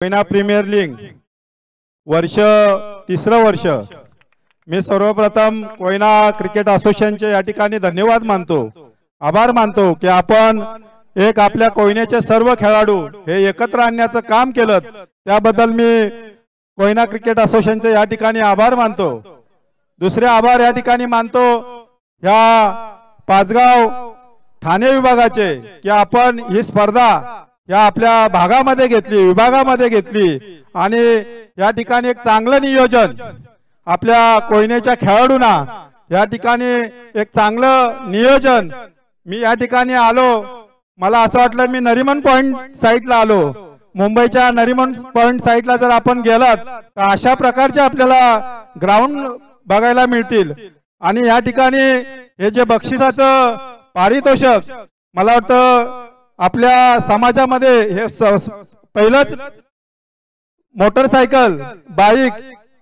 Koyna premier league वर्ष तिसरं वर्ष। मी सर्वप्रथम कोयना क्रिकेट असोसिएशनचे या ठिकाणी धन्यवाद मानतो, आभार मानतो की आपण एक आपल्या कोयनेचे सर्व खेळाडू हे एकत्र आणण्याचं काम केलं, त्याबद्दल मी कोयना क्रिकेट असोसिएशनचे या ठिकाणी आभार मानतो। दुसरे आभार या ठिकाणी मानतो या पाचगाव ठाणे विभागाचे की आपण ही स्पर्धा या आपल्या भागामध्ये घेतली, विभागामध्ये घेतली आणि या ठिकाणी एक चांगलं नियोजन आपल्या कोयनेच्या खेळाडूंना या ठिकाणी एक चांगलं नियोजन। मी या ठिकाणी आलो, मला असं वाटलं मी नरिमन पॉइंट साइडला आलो। मुंबईच्या नरिमन पॉइंट साइडला जर आपण गेलात तर अशा प्रकारचे आपल्याला ग्राउंड बघायला मिळतील आणि या ठिकाणी हे जे बक्षिसाचं पारितोषिक मला वाटतं आपल्या समाजामध्ये हे पहिलंच मोटरसायकल बाईक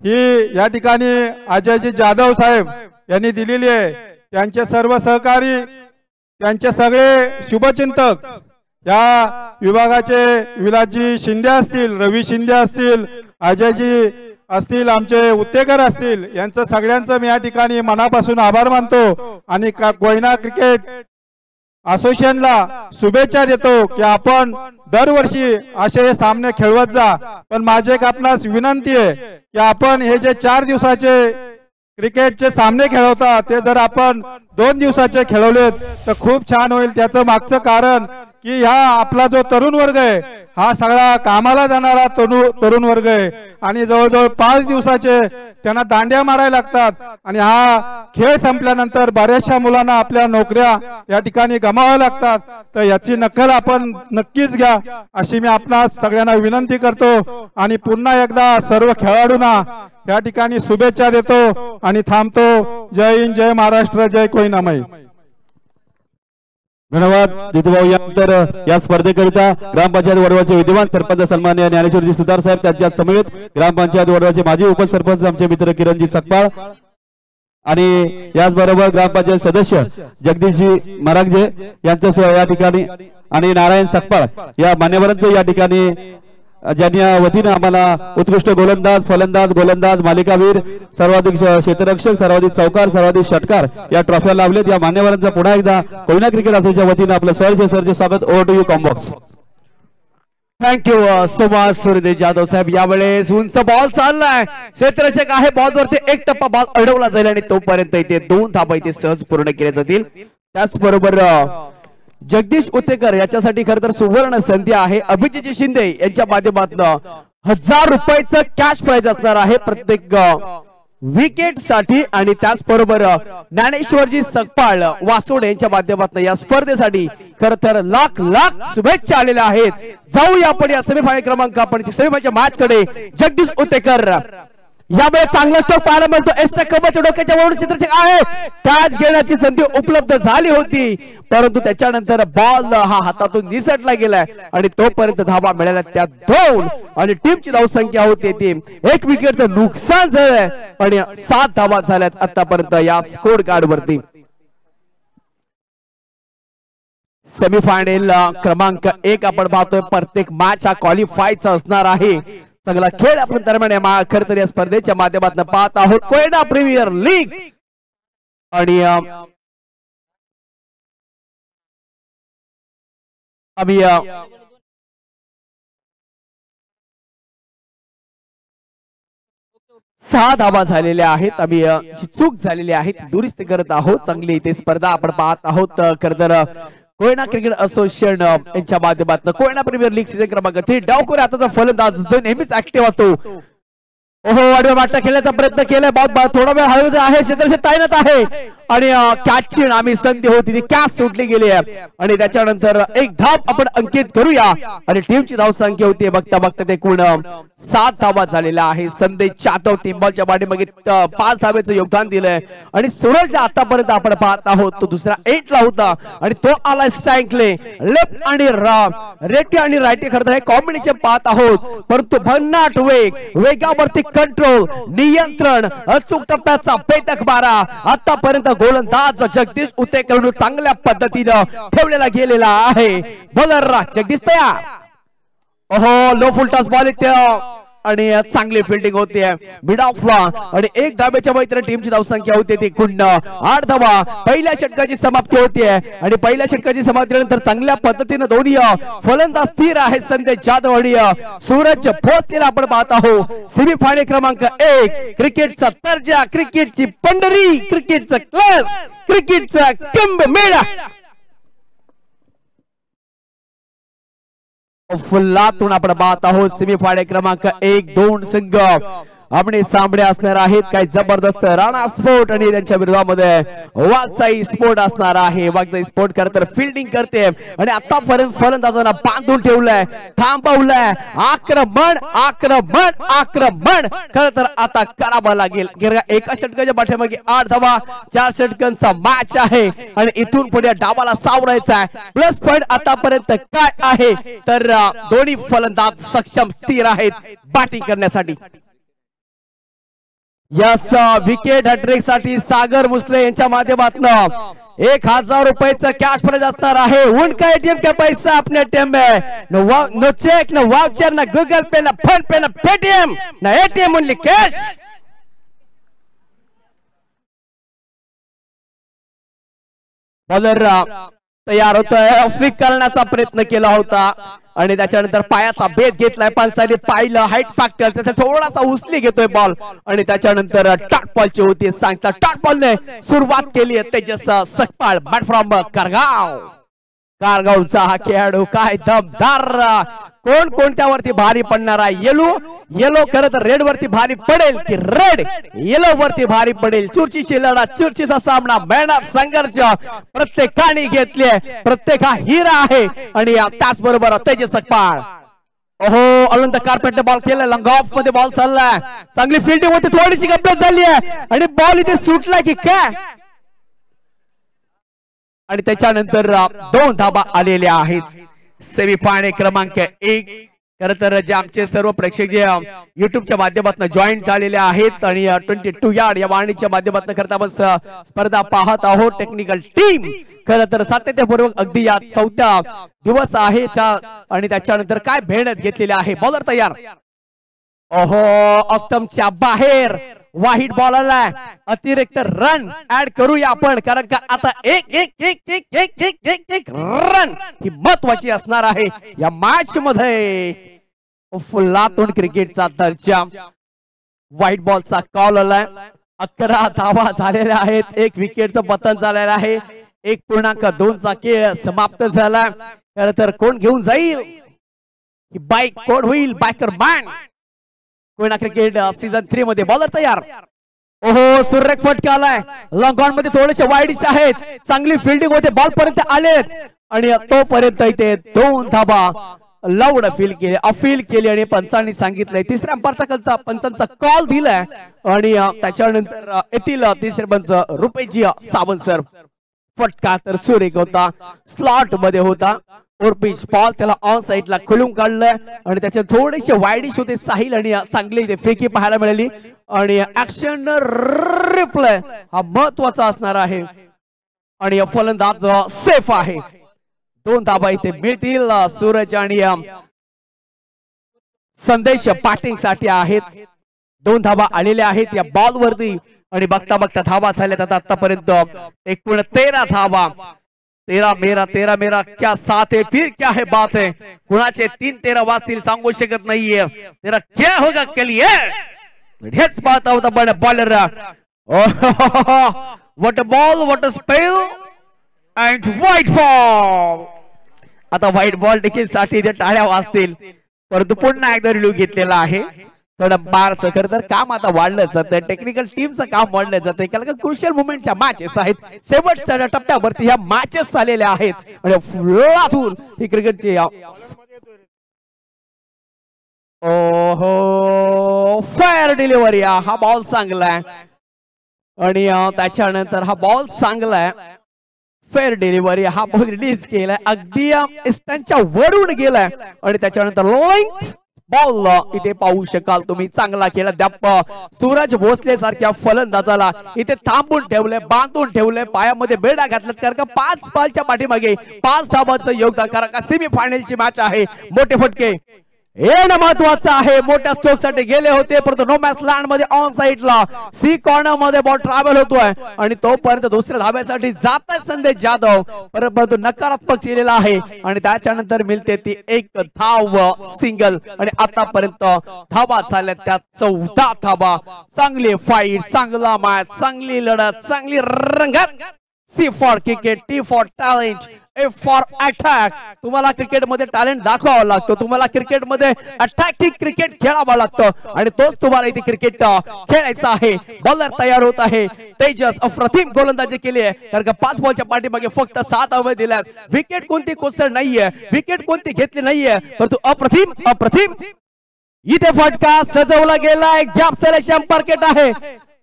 ही या ठिकाणी अजयजी जाधव साहेब यांनी दिलेली आहे। त्यांचे सर्व सहकारी, त्यांचे सगळे शुभचिंतक या विभागाचे विलासजी शिंदे असतील, रवी शिंदे असतील, अजयजी असतील, आमचे उत्तेकर असतील, यांचं सगळ्यांचं मी या ठिकाणी मनापासून आभार मानतो आणि कोयना क्रिकेट असोसिएशनला शुभेच्छा देतो की आपण दरवर्षी असे सामने खेळवत जा। पण माझे एक आपणास विनंती आहे की आपण हे जे 4 दिवसाचे क्रिकेटचे सामने खेळवता ते जर आपण 2 दिवसाचे खेळवलेत तर खूप छान होईल। त्याचं मागचं कारण की हा आपला जो तरुण वर्ग आहे हा सगळा कामाला जाणारा तरुण वर्ग आहे आणि जवळजवळ 5 दिवसाचे त्यांना दांड्या मारायला लागतात आणि हा खेळ संपल्यानंतर बऱ्याचशा मुलांना आपल्या नोकऱ्या या ठिकाणी गमावाव्या लागतात। तर याची नक्कल आपण नक्कीच घ्या अशी मी आपणास सगळ्यांना विनंती करतो आणि पुन्हा एकदा सर्व खेळाडूंना या ठिकाणी शुभेच्छा देतो आणि थांबतो। जय हिंद, जय महाराष्ट्र, जय कोयनामाई। धन्यवाद जितूभाऊ। यानंतर या स्पर्धेकरिता ग्रामपंचायत वडवाचे विद्यमान सरपंच सन्माननीय ज्ञानेश्वरजी सुतार साहेब, त्यांच्या समेत ग्रामपंचायत वडवाचे माजी उपसरपंच आमचे मित्र किरणजी सकपाळ आणि याचबरोबर ग्रामपंचायत सदस्य जगदीशजी मरागजे यांचं या ठिकाणी आणि नारायण सकपाळ या मान्यवरांचं या ठिकाणी ज्यांनी वतीने आम्हाला उत्कृष्ट गोलंदाज, फलंदाज, गोलंदाज, मालिकावीर, सर्वाधिक क्षेत्ररक्षक, सर्वाधिक चौकार, सर्वाधिक षटकार या ट्रॉफ्या लावलेत। या मान्यवरांचं पुन्हा एकदा कोयना क्रिकेट असोसिएशनच्या वतीने आपलं सरचे स्वागत। Over to you comm box. Thank you so much Suryadev Jadhav साहेब। यावेळेस उंच बॉल चाललाय, क्षेत्ररक्षक आहे, बॉलवरती एक टप्पा बॉल अडवला जाईल आणि तोपर्यंत इथे 2 धावा इथे सहज पूर्ण केल्या जातील। त्याचबरोबर जगदीश उत्तेकर याच्यासाठी खरं तर सुवर्ण संधी आहे। अभिजित शिंदे यांच्या माध्यमातून 1000 रुपयाचं कॅश प्राइज असणार आहे प्रत्येक विकेट साठी आणि त्याचबरोबर ज्ञानेश्वरजी सकपाळ वासोडे यांच्या माध्यमातून या स्पर्धेसाठी खरं तर लाख लाख शुभेच्छा आलेल्या आहेत। जाऊया आपण या सेमीफायनल क्रमांक आपण सेमीफायनलच्या मॅच कडे। जगदीश उत्तेकर यामुळे चांगला स्ट्रोक पाहायला मिळतो। एस्टेक कबच्या डोक्याच्या वरून क्षेत्ररक्षक आहे, कॅच घेण्याची संधी उपलब्ध झाली होती परंतु त्याच्यानंतर बॉल हा हातातून निसटला गेलाय आणि तोपर्यंत धावा मिळाल्या त्या 2 आणि टीमची धावसंख्या होती ती 1 विकेटचं नुकसान झालंय आणि 7 धावा झाल्यात आतापर्यंत या स्कोर कार्ड वरती। सेमीफायनल क्रमांक 1 आपण पाहतोय। प्रत्येक मॅच हा क्वालिफायचा असणार आहे। चांगला खेळ आपण दरम्यान खर तर या स्पर्धेच्या माध्यमातून पाहत आहोत कोयना प्रीमियर लीग आणि आम्ही 6 धावा झालेल्या आहेत। आम्ही जी चूक झालेली आहे ती दुरुस्त करत आहोत। चांगली इथे स्पर्धा आपण पाहत आहोत। खरं तर कोयना क्रिकेट असोसिएशन यांच्या माध्यमातून कोयना प्रीमियर लीग सीझन क्रमांक 3 डावखोर आताचा फलंदाज जो नेहमीच ऍक्टिव्ह असतो। ओहो, आडव्या माटा खेळण्याचा प्रयत्न केलाय, थोडा वेळ हळू आहे, क्षेत्ररक्षक तैनात आहे आणि कॅचची आम्ही संधी होती ती कॅच सुटली गेली आहे आणि त्याच्यानंतर एक धाव आपण अंकित करूया आणि टीमची धावसंख्या होती बघता बघता ते एकूण 7 धावा झालेल्या आहे। संदेश जाधव टिंबलच्या पाठीमागे 5 धावेचं योगदान दिलंय आणि सूरज आतापर्यंत आपण पाहत आहोत तो दुसरा 8 ला होता आणि तो आला स्ट्राईकले लेफ्ट आणि रेटी आणि राईटी खरं हे कॉम्बिनेशन पाहत आहोत परंतु भन्नाट वेगावरती कंट्रोल, नियंत्रण, अचूक टप्प्याचा पेटक मारा आतापर्यंत गोलंदाज जगदीश उत्तेकर चांगल्या पद्धतीने ठेवलेला गेलेला आहे। बॉलर जगदीश तयार, ओहो लो फुल टॉस बॉल इथे आणि चांगली फिल्डिंग होते मिड ऑफला आणि एक धाब्याच्या मैत्री टीमची धावसंख्या होते ती गुण 8 धावा पहिल्या षटकाची समाप्ती होते आणि पहिल्या षटकाची समाप्तीनंतर चांगल्या पद्धतीने दोन्ही फलंदाज स्थिर आहे संजय जाधव आणि सूरज भोसलेला आपण पाहत आहोत सेमीफायनल क्रमांक 1 क्रिकेटचा दर्जा क्रिकेटची पंढरी क्रिकेटचा क्लास क्रिकेटचा कुंभमेळा फुल्लातून आपण पाहत आहोत सेमीफायनल क्रमांक 1-2 संघ आमने सामने असणार आहेत काय जबरदस्त राणा स्पोर्ट आणि त्यांच्या विरोधामध्ये वाघजाई स्पोर्ट असणार आहे वाघजाई स्पोर्ट खरं तर फिल्डिंग करते आणि आतापर्यंत फलंदाजांना बांधून ठेवलंय थांबवलंय आक्रमण आक्रमण आक्रमण खरं तर आता करावं लागेल एका षटकाच्या पाठीमागे 8 धावा 4 षटकांचा मॅच आहे आणि इथून पुढे डावाला सावरायचा आहे प्लस पॉइंट आतापर्यंत काय आहे तर दोन्ही फलंदाज सक्षम स्थिर आहेत बॅटिंग करण्यासाठी यस विकेट हॅट्रिक साठी सागर मुसले यांच्या माध्यमातून 1000 रुपयाचं कॅश प्राइज असणार आहे उनका एटीएम का पैसा अपने एटीएम में नो चेक नो वाउचर ना गूगल पे ना फोन पे ना पेटीएम ना एटीएम ओनली कैश बॉलर तयार होतोय फ्लिक करण्याचा प्रयत्न केला होता आणि त्याच्यानंतर पायाचा भेद घेतलाय पंचाने पाहिलं हाईट पाकटल त्याचा थोडासा उचली घेतोय बॉल आणि त्याच्यानंतर टॉट बॉलची होती सांगता टॉट बॉलने सुरुवात केली आहे तेजस सकपाळ बॅट फ्रॉम कारगावचा हा खेळाडू काय दमदार कोण कोणत्यावरती भारी पडणार आहे येलो खरं तर रेड वरती भारी पडेल की रेड येलो वरती भारी पडेल चुरशीची लढा चुरशीचा सामना मेहनत संघर्ष प्रत्येकाने घेतले प्रत्येक हा हिरा आहे आणि त्याचबरोबर तेजस सकपाळ ओहो अनंत कार्पेट बॉल केला लॉंग ऑफ मध्ये बॉल चाललाय चांगली फिल्डिंग होती थोडीशी गप्पत झाली आहे आणि बॉल इथे सुटला की काय आणि त्याच्यानंतर 2 धाबा आलेल्या आहेत सेमीफायनल क्रमांक 1 खरं तर जे आमचे सर्व प्रेक्षक जे युट्यूबच्या माध्यमातून जॉईन झालेले आहेत आणि 22 यार्ड या वाणीच्या माध्यमातून करता आपण स्पर्धा पाहत आहोत टेक्निकल टीम खरं तर सातत्यपूर्वक अगदी या 4थ्या दिवस आहे आणि त्याच्यानंतर काय मेहनत घेतलेली आहे बॉलर तयार ओहो अष्टमच्या बाहेर वाईट बॉल आलाय अतिरिक्त रन ऍड करूया आपण कारण का आता एक रन ही महत्वाची असणार आहे या मॅच मध्ये फुल्लातून क्रिकेटचा दर्जा व्हाईट बॉलचा कॉल आलाय 11 धावा झालेल्या आहेत 1 विकेटचं पतन झालेलं आहे 1.2 चा खेळ समाप्त झाला खरं तर कोण घेऊन जाईल ही बाईक कोण होईल biker man Koyna cricket season 3 मध्ये बॉलर तयार ओहो सुरेख फटका आलाय लॉंग ऑन मध्ये थोडेसे वाईडिश आहेत चांगली फिल्डिंग होते बॉल पर्यंत आलेत आणि तोपर्यंत इथे 2 धाबा लाऊड अपील केली आणि पंचांनी सांगितलंय तिसऱ्या अंपायरचा पंचांचा कॉल दिलाय आणि त्याच्यानंतर येथील तिसरे पंच रुपेजी सावंत सर फटका तर सुरेख होता स्लॉट मध्ये होता पिच बॉल त्याला ऑन साइडला खुलून काढलंय आणि त्याचे थोडेसे वाईडिश होते साहिल आणि चांगली इथे फेकी पाहायला मिळाली आणि ऍक्शन रिप्ले हा महत्वाचा असणार आहे आणि फलंदाज सेफ आहे 2 धाबा इथे मिळतील सूरज आणि संदेश बॅटिंग साठी आहेत 2 धाबा आलेल्या आहेत या बॉल वरती आणि बघता बघता धावा झाल्यात आतापर्यंत एकूण 13 धावा 13 मेरा क्या साथ है फिर क्या है बात है कुणाचे 3-13 वाजतील सांगू शकत नाहीये तेरा क्या होगा कल ये हेच पाहता होता पण bowler what ball what spell and white ball आता व्हाईट बॉल देखील साठी जे टाळ्या वाजतील परंतु पुन्हा एकदा रिव्ह्यू घेतलेला आहे थोडं बारचं खरं तर काम आता वाढलं जातं टेक्निकल टीमचं काम वाढलं जातं कारण क्रुशियल मुवमेंटच्या मॅचेस आहेत शेवटच्या टप्प्यावरती ह्या मॅचेस झालेल्या आहेत आणि ही क्रिकेटची ओहो फायर डिलिव्हरी हा बॉल चांगलाय आणि त्याच्यानंतर हा बॉल चांगलाय फेअर डिलिव्हरी हा बॉल रिलीज केलाय अगदी स्टंपच्या वरून गेलाय आणि त्याच्यानंतर लॉईंग बॉल इथे पाहू शकाल तुम्ही चांगला केला द्याप सूरज भोसले सारख्या फलंदाजाला इथे थांबून ठेवले बांधून ठेवले पायामध्ये बेडा घातल्यात कारण का 5 बॉलच्या पाठीमागे 5 धावांचं योगदान कारण का सेमीफायनलची मॅच आहे मोठे फटके येणं महत्वाचं आहे. मोठ्या स्ट्रोक साठी गेले होते परंतु नो मॅच लँड मध्ये ऑन साइडला सी कॉर्नर मध्ये बॉल ट्रॅव्हल होतोय आणि तोपर्यंत दुसऱ्या धाब्यासाठी जात आहे संदेश जाधव, परंतु नकारात्मक केलेला आहे आणि त्याच्यानंतर मिळते ती एक धाव सिंगल आणि आतापर्यंत धाबा झाल्या त्या 14 धाबा. चांगली फाईट, चांगला मॅच, चांगली लढत, चांगली रंगत. C for cricket, T for talent, A for attack. तुम्हाला क्रिकेटमध्ये टॅलेंट दाखवावा लागतो, तुम्हाला क्रिकेटमध्ये अटॅकिंग क्रिकेट खेळावं लागतं आणि तोच तुम्हाला इथे क्रिकेट खेळायचा आहे. बॉलर तयार होत आहे. तेजस अप्रतिम गोलंदाजी केली आहे कारण का 5 बॉलच्या पाठीमागे फक्त 7 धावा दिल्यात. विकेट कोणती कोसळ नाहीये, विकेट कोणती घेतली नाहीये, परंतु अप्रतिम इथे फटका सजवला गेलाय. गॅप सेलेक्शन मार्केट आहे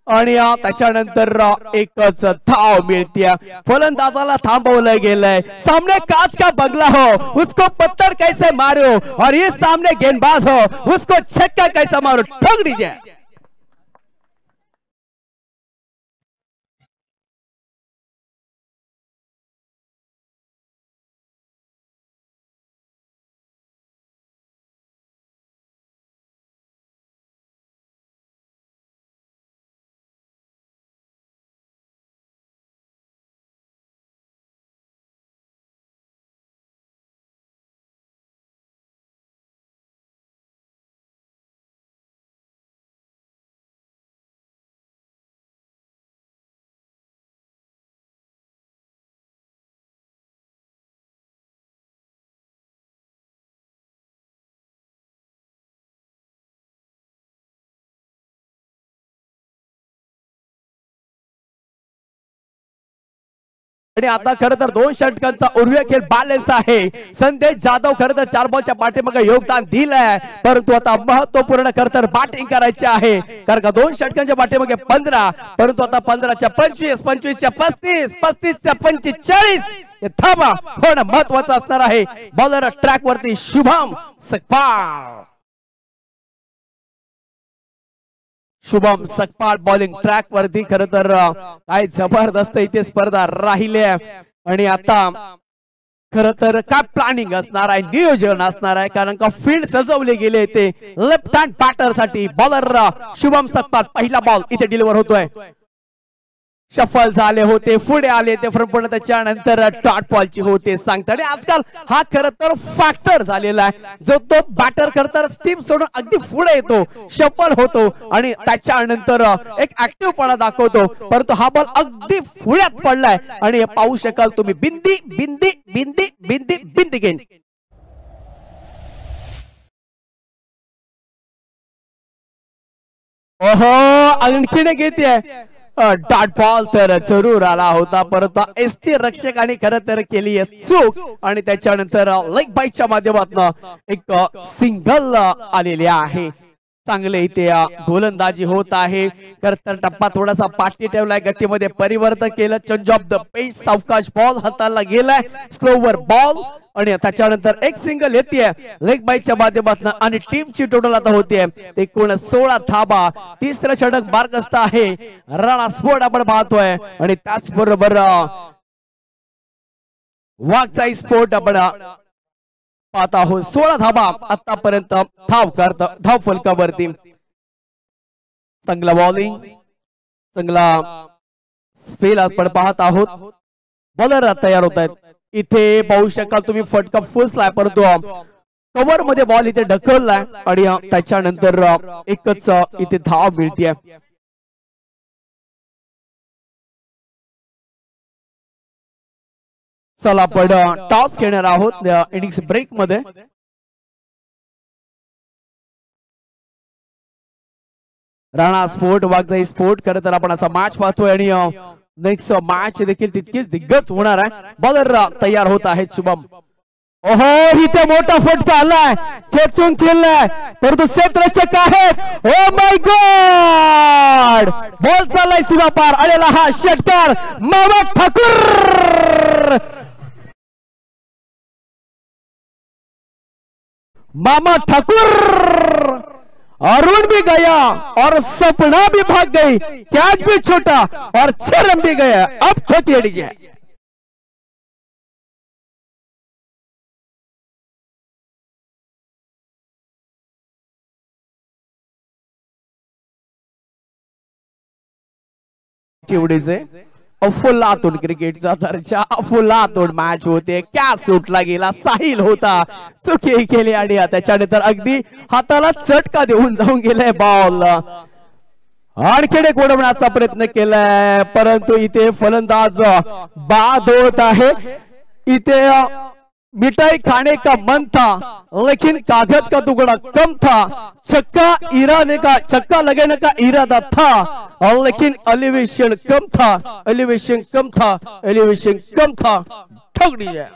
आणि त्याच्यानंतर एकच धाव मिळते. फलंदाजाला थांबवलं गेलंय. सामने काच का बंगला हो उसको पत्थर कैसे मारो और ये सामने गेंदबाज हो उसको छक्का कैसे मारो. ठोक दीजिए. आणि आता खरं तर 2 षटकांचा उर्वरित खेळ बॅलन्स आहे. संदेश जाधव खरं तर 4 बॉलच्या पाठीमागे योगदान दिलंय परंतु आता महत्वपूर्ण खरं तर बॅटिंग करायची आहे कारण का 2 षटकांच्या पाठीमागे 15 परंतु आता 15च्या 25, 25च्या 35, 35च्या 45 हे थांबा होणं महत्वाचं असणार आहे. बॉलर ट्रॅक वरती शुभम सकपाळ बॉलिंग ट्रॅक वरती. खरं तर काय जबरदस्त इथे स्पर्धा राहिली आहे आणि आता खरं तर काय प्लॅनिंग असणार आहे, नियोजन असणार आहे कारण का फील्ड सजवले गेले ते लेफ्ट हँड बॅटर साठी. बॉलर शुभम सकपाळ पहिला बॉल इथे डिलिव्हर होतोय. शफल झाले होते, पुढे आले ते पण त्याच्यानंतर डॉट बॉलची होते सांगतात आणि आजकाल हा खरं तर फॅक्टर झालेला आहे. जो तो बॅटर खरं तर स्टीम सोडून अगदी पुढे येतो, शफल होतो आणि त्याच्यानंतर एक ऍक्टिव्हपणा दाखवतो परंतु हा बॉल अगदी पुढ्यात पडलाय आणि हे पाहू शकाल तुम्ही. बिंदी बिंदी बिंदी बिंदी बिंदी गेंद. ओहो आणखीन घेते डॉट बॉल तर जरूर आला होता परंतु एसटी रक्षकाने खरं तर केली चूक आणि त्याच्यानंतर लेग बाईटच्या माध्यमातून एक सिंगल आलेले आहे. चांगले इथे गोलंदाजी होत आहे. खरं तर टप्पा थोडासा पाठी ठेवलाय, गतीमध्ये परिवर्तन केलं. चेंज ऑफ द पेस, सावकाश बॉल हाताला गेलाय, स्लोवर बॉल आणि त्याच्यानंतर एक सिंगल येते लेग बाईटच्या माध्यमातून आणि टीमची टोटल आता होते एकूण 16 धाबा. तिसरं षटक मार्गस्थ आहे. राणा स्पोर्ट आपण पाहतोय आणि त्याचबरोबर वाघचाई स्पोर्ट आपण पाहत आहोत. 16 धाबा आतापर्यंत धाव फलकावरती. चांगला बॉलिंग, चांगला स्पेल आपण पाहत आहोत. बॉलर तयार होत आहेत. इथे पाहू शकाल तुम्ही फटका फुसलाय परंतु कव्हर मध्ये बॉल इथे ढकललाय आणि त्याच्यानंतर एकच इथे धाव मिळते. चला आपण टॉस खेळणार आहोत इनिंग्स ब्रेक मध्ये. राणा स्पोर्ट, वाघजाई स्पोर्ट खरं तर आपण असा मॅच पाहतोय आणि नेक्स्ट मॅच देखील तितकीच दिग्गज होणार आहे. बॉलर तयार होत आहेत शुभम. ओहो इथे मोठा फटका आलाय, खेचून खेळलाय परंतु क्षेत्ररक्षक आहेत. ओ माय गॉड, बॉल चाललाय सीमा पार आलेला हा षटकार मामा ठाकूर. मामा ठाकुर अरुण भी गया और सपना भी भाग गई, कैच भी छोटा और चरम भी गया. अब खोटिए लीजिए. केवढीचे अफलातून क्रिकेटचा दर्जा अफलातून मॅच होते. क्या सुटला गेला साहिल होता चुकी केली आणि त्याच्यानंतर अगदी हाताला चटका देऊन जाऊन गेलाय बॉल. आणखीन एक उडवण्याचा प्रयत्न केलाय परंतु इथे फलंदाज बाद होत आहे. इथे मिठाई खाने का मन था लेकिन कागज का टुकड़ा कम था. छक्का लगाने का इरादा था और लेकिन एलिवेशन कम था. एलिवेशन कम था ठोक दिया.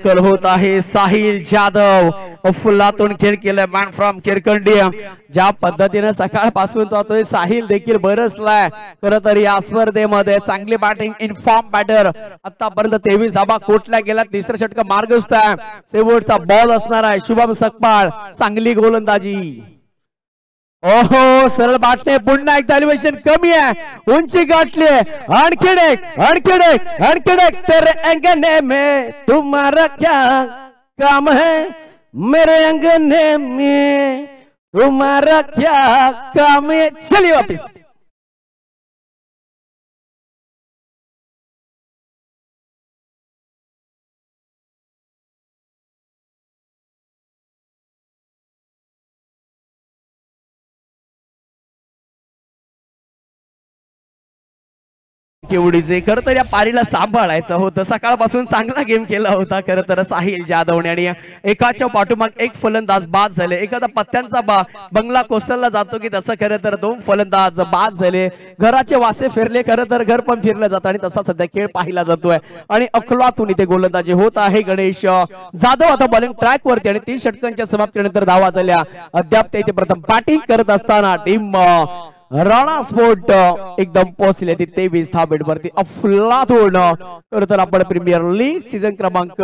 होत आहे साहिल जाधव अफलातून खेळ केलाय मॅन फ्रॉम किरकंडी. ज्या पद्धतीने सकाळपासून तो साहिल देखील बरसलाय. खर तर या स्पर्धेमध्ये चांगली बॅटिंग इनफॉर्म बॅटर आतापर्यंत 23 धाबा कोटल्या गेल्या. तिसरा षटक मार्गस्थ आहे. शेवटचा बॉल असणार आहे शुभम सकपाळ. चांगली गोलंदाजी. ओहो सरळ बाटणे पुन्हा एकदा एलिव्हेशन कमी आहे उंची गाठली. आणखीन एक तेरे अंगने में तुम्हारा क्या काम है मेरे अंगने में तुम्हारा क्या काम है. चलिए वापिस. केवढीचे खर तर या पारीला सांभाळायचं होतं. सकाळपासून चांगला गेम केला होता खर तर साहिल जाधवने आणि एकाच्या पाठोपाठ एक फलंदाज बाद झाले. एखादा पत्त्यांचा बंगला कोसळला जातो की तसं खरं तर 2 फलंदाज बाद झाले. घराचे वासे फिरले खरं तर घर पण फिरलं जातं आणि तसा सध्या खेळ पाहिला जातोय. आणि अखलातून इथे गोलंदाजी होत आहे गणेश जाधव. आता बॉलिंग ट्रॅक वरती आणि 3 षटकांच्या समाप्तीनंतर धावा झाल्या. अद्याप ते प्रथम बॅटिंग करत असताना टीम राणा स्पोर्ट एकदम पोहोचले 23 धाबेट वरती अफलातून. खरं तर आपण प्रीमियर लीग सीझन क्रमांक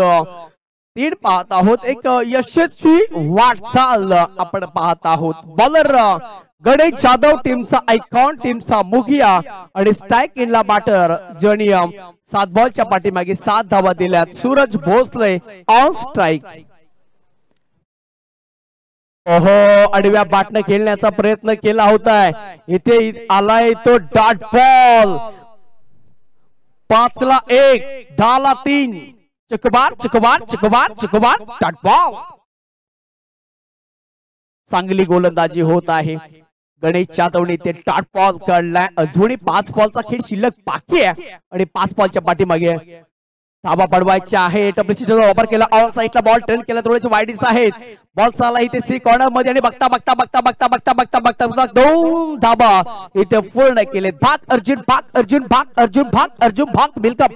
3 पाहत आहोत. एक यशस्वी वाटचाल आपण पाहत आहोत. बॉलर गणेश जाधव टीमचा आयकॉन टीमचा मुखिया आणि स्ट्राईक इनला बॅटर ज्यांनी 7 बॉलच्या पाठीमागे 7 धावा दिल्यात. Suraj Bhosale on strike. ओहो आडव्या बाटनं खेळण्याचा प्रयत्न केला होता. इथे आलाय तो डॉट बॉल. 5 ला 1 10 ला 3 चकबार डॉट बॉल. चांगली गोलंदाजी होत आहे. गणेश जाधवने ते डॉट बॉल काढलाय. अजूनही 5 बॉलचा खेळ शिल्लक बाकी आहे आणि 5 बॉलच्या पाठीमागे धाबा पडवायचे आहे. डब्ल्यूसीचा वापर केला. ऑन साइडला बॉल टर्न केला. थोडेसे वाईडीस आहेत. बॉल चालला इथे सी कॉर्नर मध्ये आणि बघता 2 धाबा इथे पूर्ण केले. भाग अर्जुन मिल्का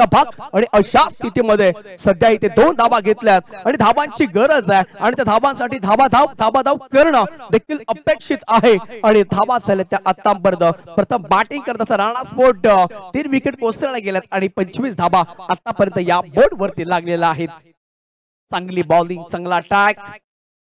भाग आणि अशा स्थितीमध्ये सध्या इथे 2 धाबा घेतल्यात आणि धाबांची गरज आहे आणि त्या धाबांसाठी धावा करणं देखील अपेक्षित आहे. आणि धाबा झाल्या त्या आतापर्यंत प्रथम बॅटिंग करत असताना राणा स्पोर्ट 3 विकेट कोसळल्या गेल्यात आणि 25 धाबा आतापर्यंत या बोर्ड वरती लागलेल्या आहेत. चांगली बॉलिंग चांगला अटॅक.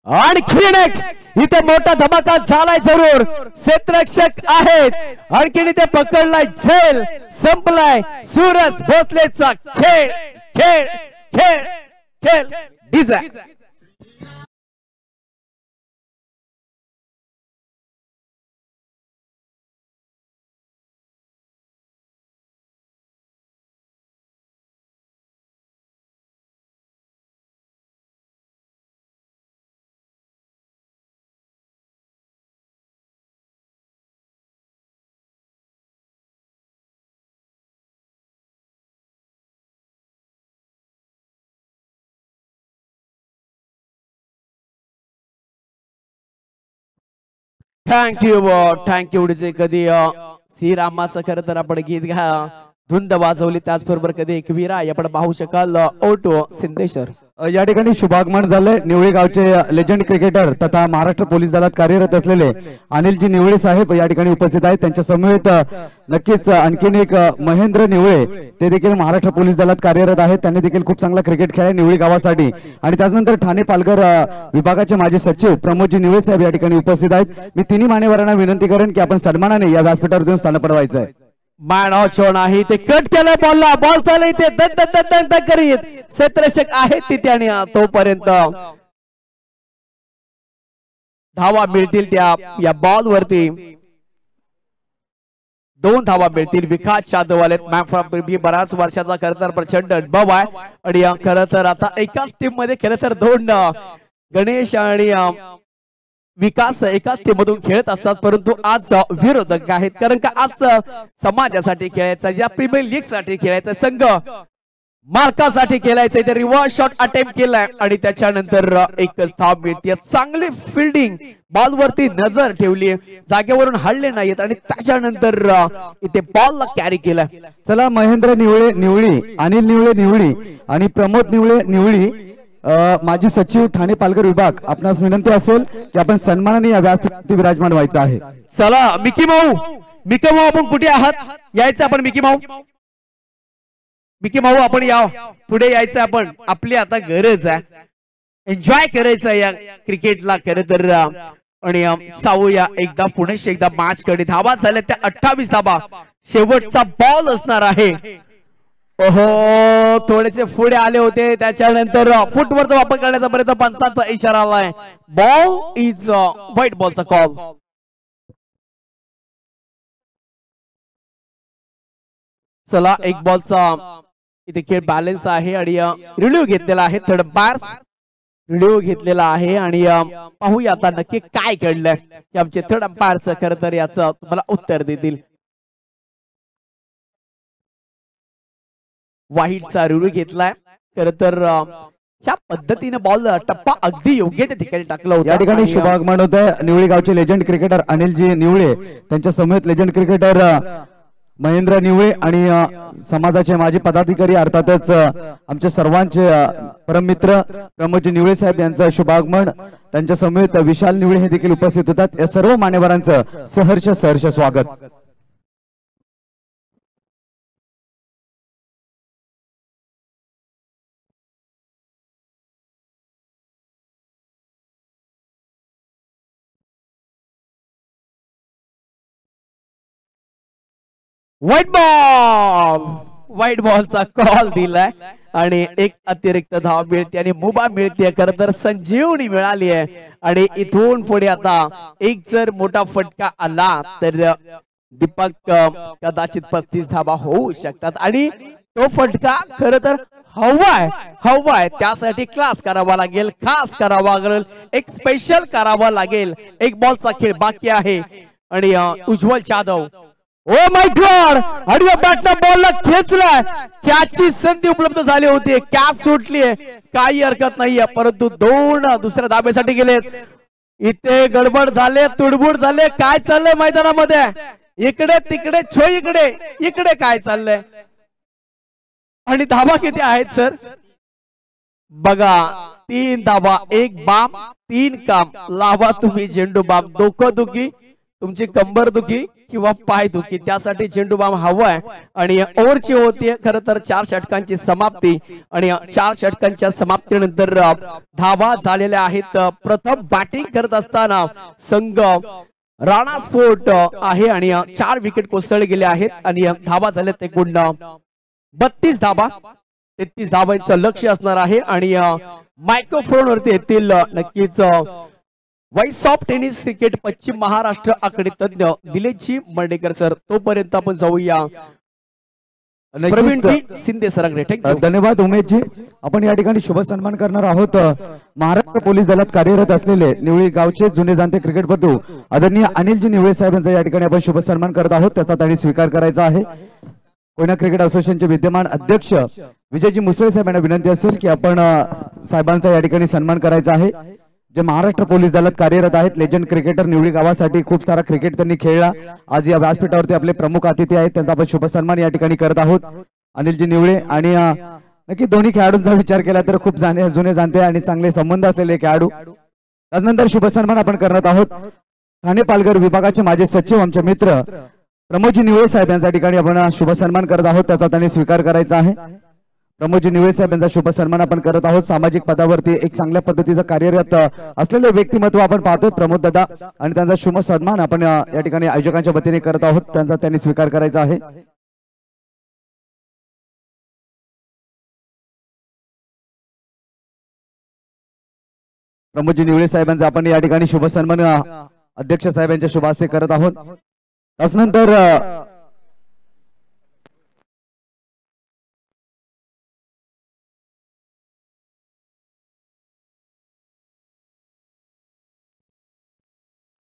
आणखीन एक इथे मोठा धमाका झालाय. जरूर क्षेत्ररक्षक आहेत. आणखीन इथे पकडलाय झेल. संपलाय सूरज भोसलेचा खेळ डिझाईन. थँक्यू. कधी श्रीरामाचं खरं तर आपण गीत घ्या धुंद वाजवली, त्याचबरोबर कधी एकविरा आपण पाहू शकाल ओटो सिद्धेश्वर. या ठिकाणी शुभागमन झालंय निवळी गावचे लेजंड क्रिकेटर तथा महाराष्ट्र पोलीस दलात कार्यरत असलेले अनिलजी निवळे साहेब या ठिकाणी उपस्थित आहेत. त्यांच्या समवेत नक्कीच आणखीन एक महेंद्र निवळे, ते देखील महाराष्ट्र पोलीस दलात कार्यरत आहेत. त्यांनी देखील खूप चांगला क्रिकेट खेळाय निवळी गावासाठी. आणि त्याचनंतर ठाणे पालघर विभागाचे माजी सचिव प्रमोदजी निवळे साहेब या ठिकाणी उपस्थित आहेत. मी तिन्ही मान्यवरांना विनंती करेन की आपण सन्मानाने या व्यासपीठावर जाऊन स्थान पडवायचं आहे. मॅन ऑफ शो नाही, ते कट केलं बॉलला, बॉल चालू इथे दंत करीत क्षेत्ररक्षक आहे तिथे आणि तोपर्यंत धावा मिळतील त्या या बॉल वरती. 2 धावा मिळतील. विकास जाधव आले मॅन फ्रॉम बऱ्याच वर्षाचा खरं तर प्रचंड अनुभव आहे. आणि खरं तर आता एकाच टीम मध्ये खरं तर 2 गणेश आणि विकास एकाच टीम मधून खेळत असतात, परंतु आज विरोधक आहेत. कारण का आज समाजासाठी खेळायचं, या प्रीमियर लीग साठी खेळायचं, संघ मार्कासाठी खेळायचंय. ते रिव्हर्स शॉट अटेम्प्ट केलाय आणि त्याच्यानंतर एकच धाव मिळते. चांगली फिल्डिंग, बॉल वरती नजर ठेवली, जागेवरून हल्ले नाहीत आणि त्याच्यानंतर इथे बॉलला कॅरी केलाय. चला, महेंद्र निवळे निवळी, अनिल निवळे निवळी आणि प्रमोद निवळे निवळी माजी सचिव ठाणे पालघर विभाग, आपणास विनंती असेल की आपण सन्मानाने या व्यासपीठावरती विराजमान व्हायचं आहे. चला मिकी माऊ, मिकी माऊ आपण कुठे आहात? यायचं आपण मिकी माऊ, मिकी माऊ आपण या पुढे यायचं. आपण आपली आता गरज आहे, एन्जॉय करायचं या क्रिकेटला खरं तर. आणि सावूया एकदा पुणेश एकदा मॅच कडे. धावा झाल्या त्या 28 धावा. शेवटचा बॉल असणार आहे. ओहो, थोडेसे पुढे आले होते, त्याच्यानंतर फुटवरचा वापर करण्याचा प्रयत्न, पंचांचा इशारा आलाय. बॉल इज व्हाईट बॉलचा कॉल. चला, एक बॉलचा इथे खेळ बॅलन्स आहे आणि रिव्ह्यू घेतलेला आहे. थर्ड अंपायर्स रिव्ह्यू घेतलेला आहे आणि पाहूया आता नक्की काय घडलंय. आमचे थर्ड अंपायर्स खरं तर याचं तुम्हाला उत्तर देतील. वाईटचा रिव्ह्यू घेतलाय खरं तर. ज्या पद्धतीने बॉल टप्पा अगदी योग्य त्या ठिकाणी टाकला होता. या ठिकाणी शुभागमन होत आहे निवळी गावचे लेजंड क्रिकेटर अनिलजी निवळे, त्यांच्या समवेत लेजंड क्रिकेटर महेंद्र निवळे आणि समाजाचे माजी पदाधिकारी अर्थातच आमच्या सर्वांचे परममित्र प्रमोदजी निवळे साहेब यांचं शुभागमन. त्यांच्या समवेत विशाल निवळे हे देखील उपस्थित होतात. या सर्व मान्यवरांचं सहर्ष स्वागत. व्हाईट बॉलचा कॉल दिलाय आणि एक अतिरिक्त धाव मिळते आणि मुभा मिळते. खरं तर संजीवनी मिळाली आहे आणि इथून पुढे आता एक जर मोठा फटका आला तर दीपक कदाचित 35 धावा होऊ शकतात आणि तो फटका खरं तर हवाय त्यासाठी क्लास करावा लागेल, खास करावा लागेल, एक स्पेशल करावा लागेल. एक बॉलचा खेळ बाकी आहे आणि उज्ज्वल जाधव, ओ माय गॉड, आणि बॅटनं बॉलला खेचलाय. कॅचची संधी उपलब्ध झाली होती, कॅच सुटलीये, काही हरकत नाहीये, परंतु 2 दुसऱ्या धाब्यासाठी गेलेत. इथे गडबड झाले, तुडबुड झाले. काय चाललंय मैदानामध्ये? इकडे तिकडे इकडे काय चाललंय? आणि धाबा किती आहेत सर? बघा, 3 धाबा, 1 बाम, 3 काम. लावा तुम्ही झेंडू बाम. डोकं दुखी, तुमची कंबर दुखी किंवा पाय दुखी, त्यासाठी झेंडू बाम हवाय. आणि ओव्हरची होती खरं तर 4 षटकांची समाप्ती आणि 4 षटकांच्या समाप्तीनंतर धावा झालेल्या आहेत. प्रथम बॅटिंग करत असताना संघ राणा स्पोर्ट आहे आणि 4 विकेट कोसळले गेले आहेत आणि धावा झाल्यात एकूण 32 धावा. 33 धावांचं लक्ष असणार आहे आणि मायक्रोफोन वरती येतील नक्कीच व्हाईस ऑफ टेनिस क्रिकेट पश्चिम महाराष्ट्र आकडे तज्ञ दिलेशजी मर्डेकर सर. तोपर्यंत आपण जाऊया प्रवीण शिंदे सरांकडे. धन्यवाद उमेशजी. आपण या ठिकाणी शुभ सन्मान करणार आहोत महाराष्ट्र पोलीस दलात कार्यरत असलेले निवळी गावचे जुने जाणते क्रिकेटपटू आदरणीय अनिलजी निवळे साहेबांचा या ठिकाणी आपण शुभ सन्मान करत आहोत. त्याचा त्यांनी स्वीकार करायचा आहे. कोयना क्रिकेट असोसिएशनचे विद्यमान अध्यक्ष विजयजी मुसळे साहेब यांना विनंती असेल की आपण साहेबांचा या ठिकाणी सन्मान करायचा आहे. जे महाराष्ट्र पोलीस दलात कार्यरत आहेत, लेजंड क्रिकेटर, निवडी गावासाठी खूप सारा क्रिकेट त्यांनी खेळला. आज या व्यासपीठावरती आपले प्रमुख अतिथी आहेत, त्यांचा आपण शुभ सन्मान या ठिकाणी करत आहोत. अनिलजी निवळे आणि नक्की दोन्ही खेळाडूंचा विचार केला तर खूप जुने जाणते आणि चांगले संबंध असलेले खेळाडू. त्यानंतर शुभ सन्मान आपण करत आहोत ठाणे पालघर विभागाचे माजी सचिव आमचे मित्र प्रमोदजी निवळे साहेब यांच्या ठिकाणी आपण शुभ सन्मान करत आहोत. त्याचा त्यांनी स्वीकार करायचा आहे. प्रमोदजी निवळे साहेब यांचा शुभ सन्मान आपण करत आहोत. सामाजिक पदावरती एक चांगल्या पद्धतीचं कार्यरत असलेले व्यक्तिमत्व आपण पाहतोय प्रमोद दादा, आणि त्यांचा शुभ सन्मान आपण या ठिकाणी आयोजकांच्या वतीने करत आहोत. त्यांचा त्यांनी स्वीकार करायचा आहे. प्रमोदजी निवळे साहेबांचा आपण या ठिकाणी शुभ सन्मान अध्यक्ष साहेब यांच्या शुभ हस्ते करत आहोत. त्यानंतर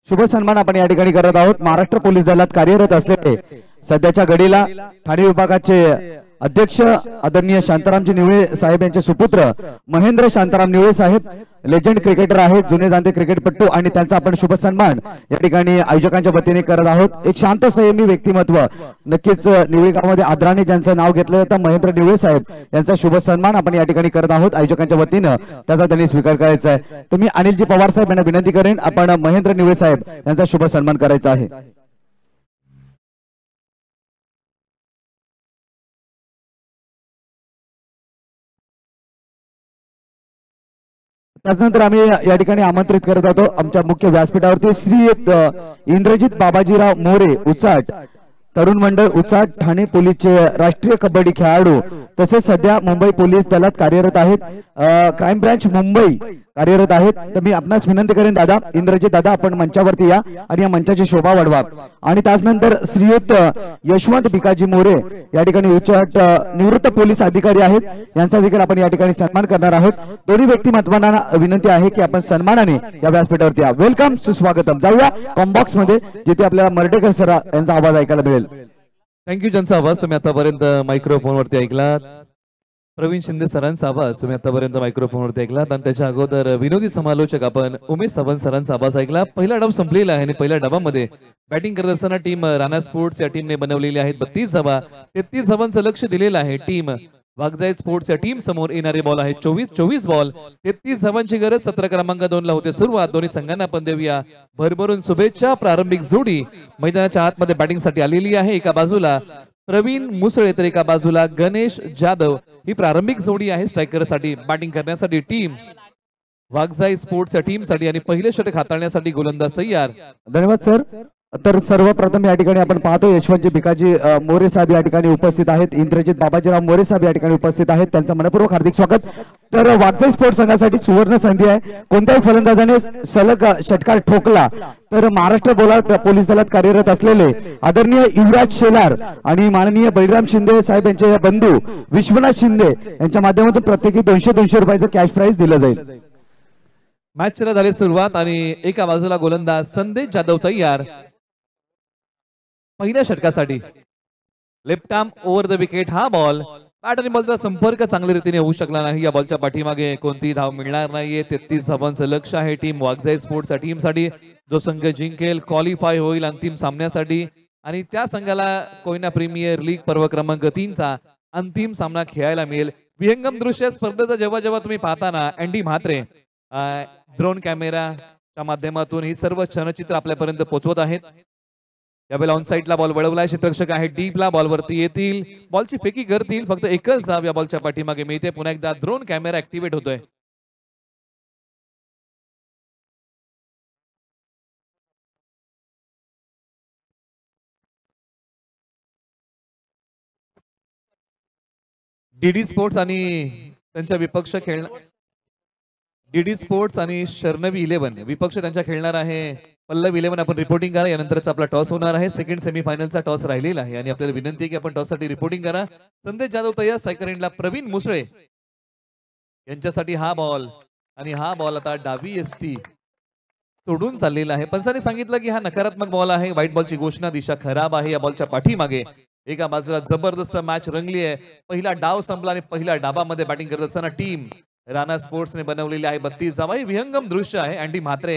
शुभ सन्मान आपण या ठिकाणी करत आहोत. महाराष्ट्र पोलीस दलात कार्यरत असलेले सध्याच्या घडीला ठाणे विभागाचे अध्यक्ष आदरणीय शांतारामजी निवळे साहेब यांचे सुपुत्र महेंद्र शांताराम निवळे साहेब लेजंड क्रिकेटर आहेत, जुने जाणते क्रिकेटपटू, आणि त्यांचा आपण शुभ सन्मान या ठिकाणी आयोजकांच्या वतीने करत आहोत. एक शांत संयमी व्यक्तिमत्व, नक्कीच निवळे गावामध्ये आदराने ज्यांचं नाव घेतलं जातं महेंद्र निवळे साहेब यांचा शुभ सन्मान आपण या ठिकाणी करत आहोत आयोजकांच्या वतीनं. त्याचा त्यांनी स्वीकार करायचा आहे. तुम्ही अनिलजी पवार साहेब यांना विनंती करेन आपण महेंद्र निवळे साहेब यांचा शुभ सन्मान करायचा आहे. त्यानंतर आम्ही या ठिकाणी आमंत्रित करत होतो आमच्या मुख्य व्यासपीठावरती श्री इंद्रजित बाबाजीराव मोरे उचाट, तरुण मंडळ उचाट, ठाणे पोलीसचे राष्ट्रीय कबड्डी खेळाडू, तसेच सध्या मुंबई पोलीस दलात कार्यरत आहेत, क्राईम ब्रांच मुंबई कार्यरत आहेत. तर मी आपणास विनंती करेन दादा इंद्रजित दादा आपण मंचावरती या आणि या मंचाची शोभा वाढवा. आणि त्यानंतर श्रीयुत यशवंत भिकाजी मोरे या ठिकाणी उच्चाट निवृत्त पोलीस अधिकारी आहेत, यांचा देखील आपण या ठिकाणी सन्मान करणार आहोत. दोन्ही व्यक्तिमत्वांना विनंती आहे की आपण सन्मानाने या व्यासपीठावरती या. वेलकम, सुस्वागतम. जाऊया कॉम्बॉक्स मध्ये जिथे आपल्याला मर्डेकर सर यांचा आवाज ऐकायला मिळेल. थँक्यू. ज्यांचा आवाज तुम्ही आतापर्यंत मायक्रोफोनवरती ऐकला, प्रवीण शिंदे सरांचा आवाज तुम्ही आतापर्यंत मायक्रोफोनवरती ऐकलात, आणि त्याच्या अगोदर विनोदी समालोचक आपण उमेश सावंत सरांचा आवाज ऐकला. पहिला डाव संपलेला आहे आणि पहिल्या डावामध्ये बॅटिंग करत असताना टीम राणा स्पोर्ट्स या टीमने बनवलेली आहेत 32 धावा. 33 धावांचं लक्ष दिलेलं आहे टीम वाघजाई स्पोर्ट्स या टीम समोर. येणारे बॉल आहे 24 बॉल, 33 धावांची गरज. 17 क्रमांक 2 ला होते सुरुवात. दोन्ही संघांना आपण देऊया भरभरून शुभेच्छा. प्रारंभिक जोडी मैदानाच्या आतमध्ये बॅटिंग साठी आलेली आहे. एका बाजूला प्रवीण मुसळे तर एका बाजूला गणेश जाधव. ही प्रारंभिक जोडी आहे स्ट्रायकर साठी बॅटिंग करण्यासाठी टीम वाघजाई स्पोर्ट्स या टीम साठी, आणि पहिले षटक हाताळण्यासाठी गोलंदाज तयार. धन्यवाद सर. तर सर्वप्रथम या ठिकाणी आपण पाहतो यशवंतजी भिकाजी मोरे साहेब या ठिकाणी उपस्थित आहेत, इंद्रजित बाबाजीराव मोरे साहेब या ठिकाणी उपस्थित आहेत, त्यांचं मनपूर्वक हार्दिक स्वागत. तर वाघजाई स्पोर्ट्स संघासाठी सुवर्ण संधी आहे. कोणत्याही फलंदाजाने सलग षटकार ठोकला तर महाराष्ट्र पोलीस दलात कार्यरत असलेले आदरणीय युवराज शेलार आणि माननीय बळीराम शिंदे साहेब यांचे बंधू विश्वनाथ शिंदे यांच्या माध्यमातून प्रत्येकी 200 रुपयाचं कॅश प्राइज दिलं जाईल. मॅचला झाली सुरुवात आणि एका बाजूला गोलंदाज संदेश जाधव तयार पहिल्या षटकासाठी. Left arm over the wicket. हा बॉल बॅट आणि बॉलचा संपर्क चांगल्या रीतीने होऊ शकला नाही. या बॉलच्या पाठीमागे कोणती धाव मिळणार नाहीये. 33 धावांचं लक्ष आहे टीम वाघजाई स्पोर्ट्स या टीमसाठी. जो संघ जिंकेल क्वालिफाय होईल अंतिम सामन्यासाठी, आणि त्या संघाला कोयना प्रीमियर लीग पर्व क्रमांक 3 चा अंतिम सामना खेळायला मिळेल. विहंगम दृश्य स्पर्धेचा जेव्हा तुम्ही पाहताना अँडी म्हात्रे ड्रोन कॅमेराच्या माध्यमातून ही सर्व क्षणचित्र आपल्यापर्यंत पोहोचवत आहेत. यावेळेला ऑन साइडला बॉल वळवलाय. क्षेत्ररक्षक आहे डीपला, बॉलवरती येतील, बॉलची फेकी करतील. फक्त एकच धाव या बॉलच्या पाठीमागे मिळते. पुन्हा एकदा ड्रोन कॅमेरा ऍक्टिव्हेट होतोय. डीडी स्पोर्ट्स आणि त्यांच्या विपक्ष डीडी स्पोर्ट्स आणि शर्णवी 11 विपक्ष त्यांच्या खेळणार आहे पल्लव 11. आपण रिपोर्टिंग करा. यानंतरच आपला टॉस होणार आहे. सेकंड सेमीफायनलचा टॉस राहिलेला आहे आणि आपल्याला विनंती आहे की आपण टॉस साठी रिपोर्टिंग करा. संदेश जाधव तयार. स्ट्रायकर एंडला प्रवीण मुसळे यांच्यासाठी हा बॉल, आणि हा बॉल आता डावी एसटी सोडून चाललेला आहे. पंचाने सांगितलं की हा नकारात्मक बॉल आहे. व्हाईट बॉलची घोषणा. दिशा खराब आहे या बॉलच्या पाठीमागे. एका बाजूला जबरदस्त मॅच रंगली आहे. पहिला डाव संपला आणि पहिल्या डाबामध्ये बॅटिंग करत असताना टीम राणा स्पोर्ट्सने बनवलेली आहे 32 धावा. विहंगम दृश्य आहे. Andy Mhatre